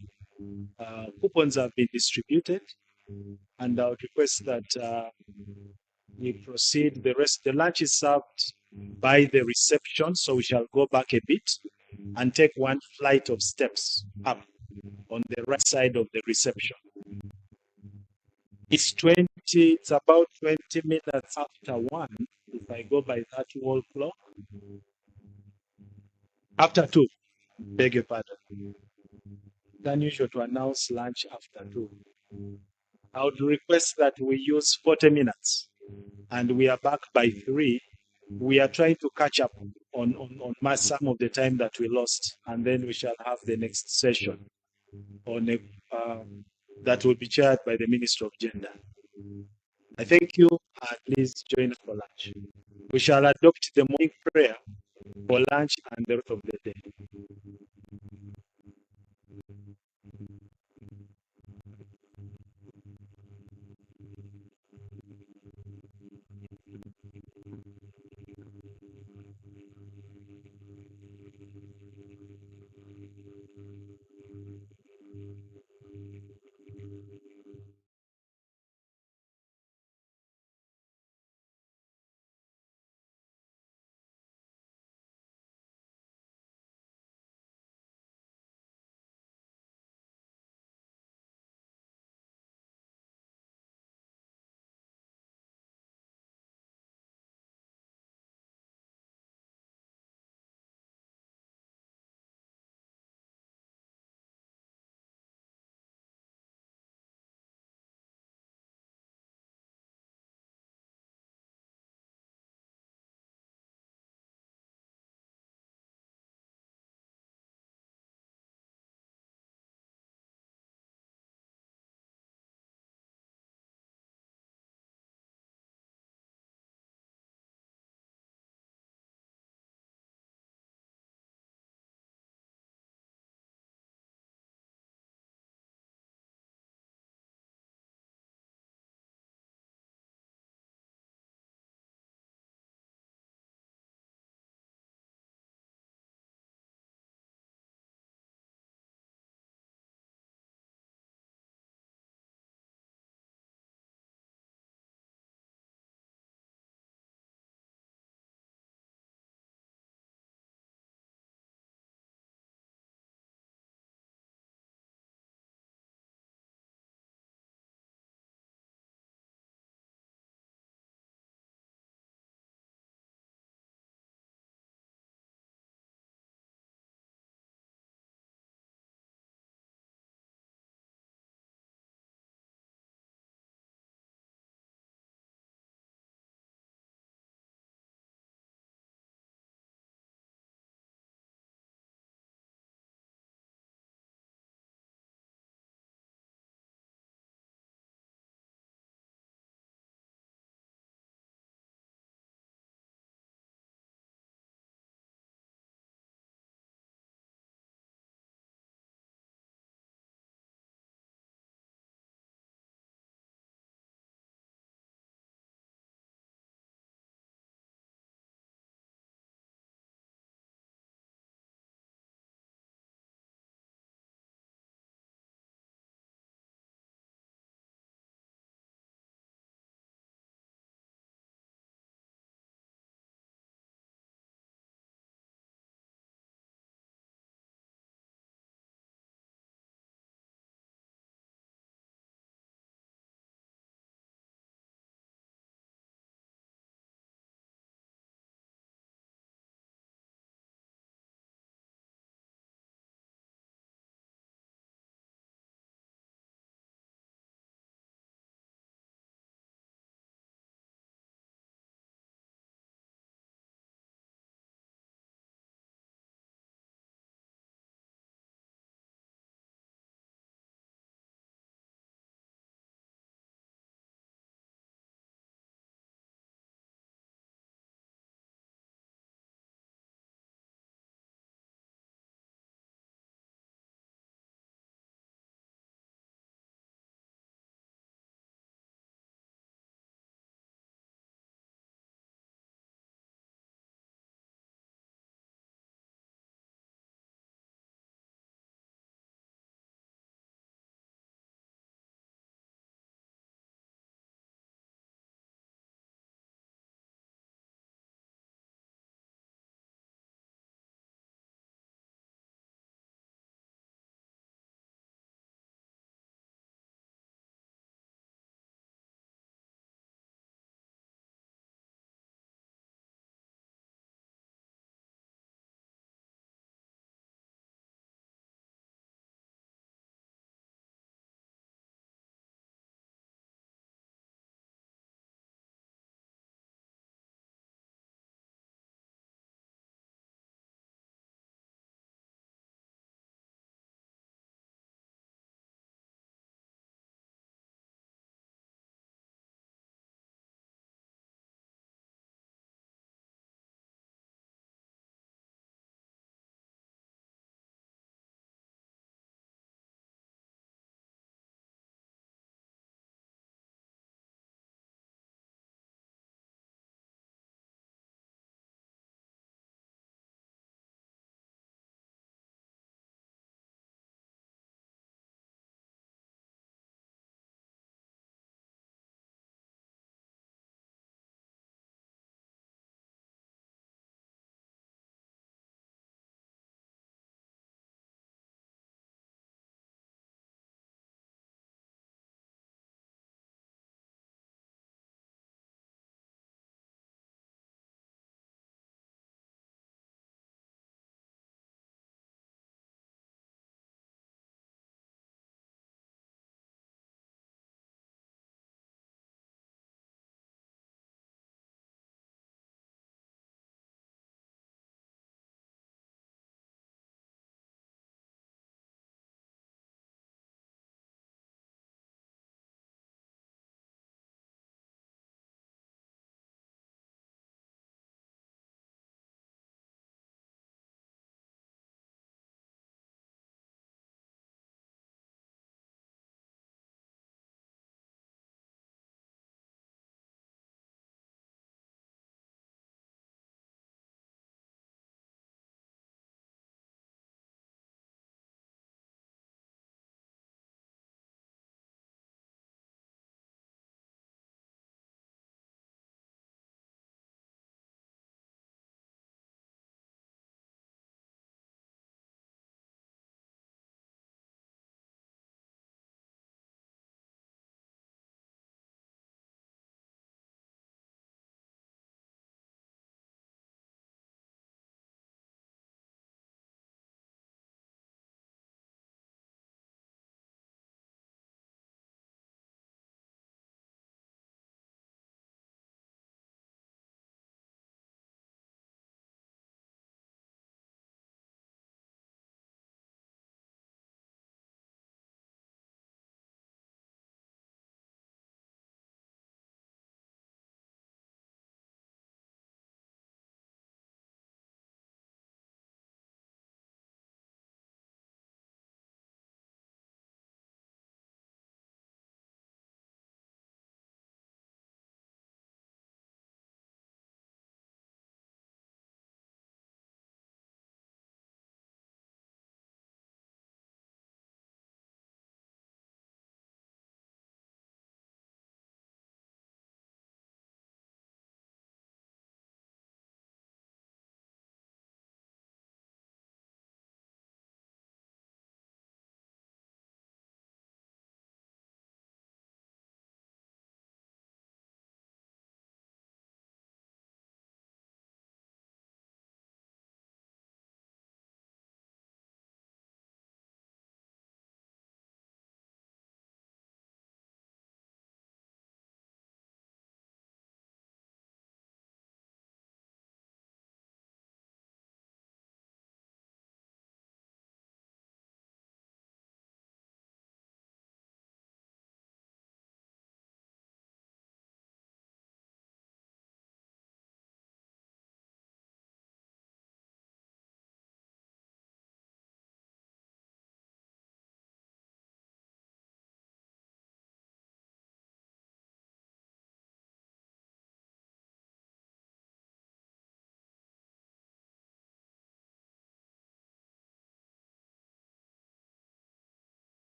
A: Coupons have been distributed, and I would request that we proceed. The lunch is served by the reception, so we shall go back a bit and take one flight of steps up on the right side of the reception. It's about 20 minutes after 1, if I go by that wall clock. After 2, beg your pardon. It's unusual to announce lunch after 2. I would request that we use 40 minutes, and we are back by 3. We are trying to catch up on some of the time that we lost, and then we shall have the next session on that will be chaired by the Minister of Gender. I thank you, and please join us for lunch. We shall adopt the morning prayer for lunch and the rest of the day.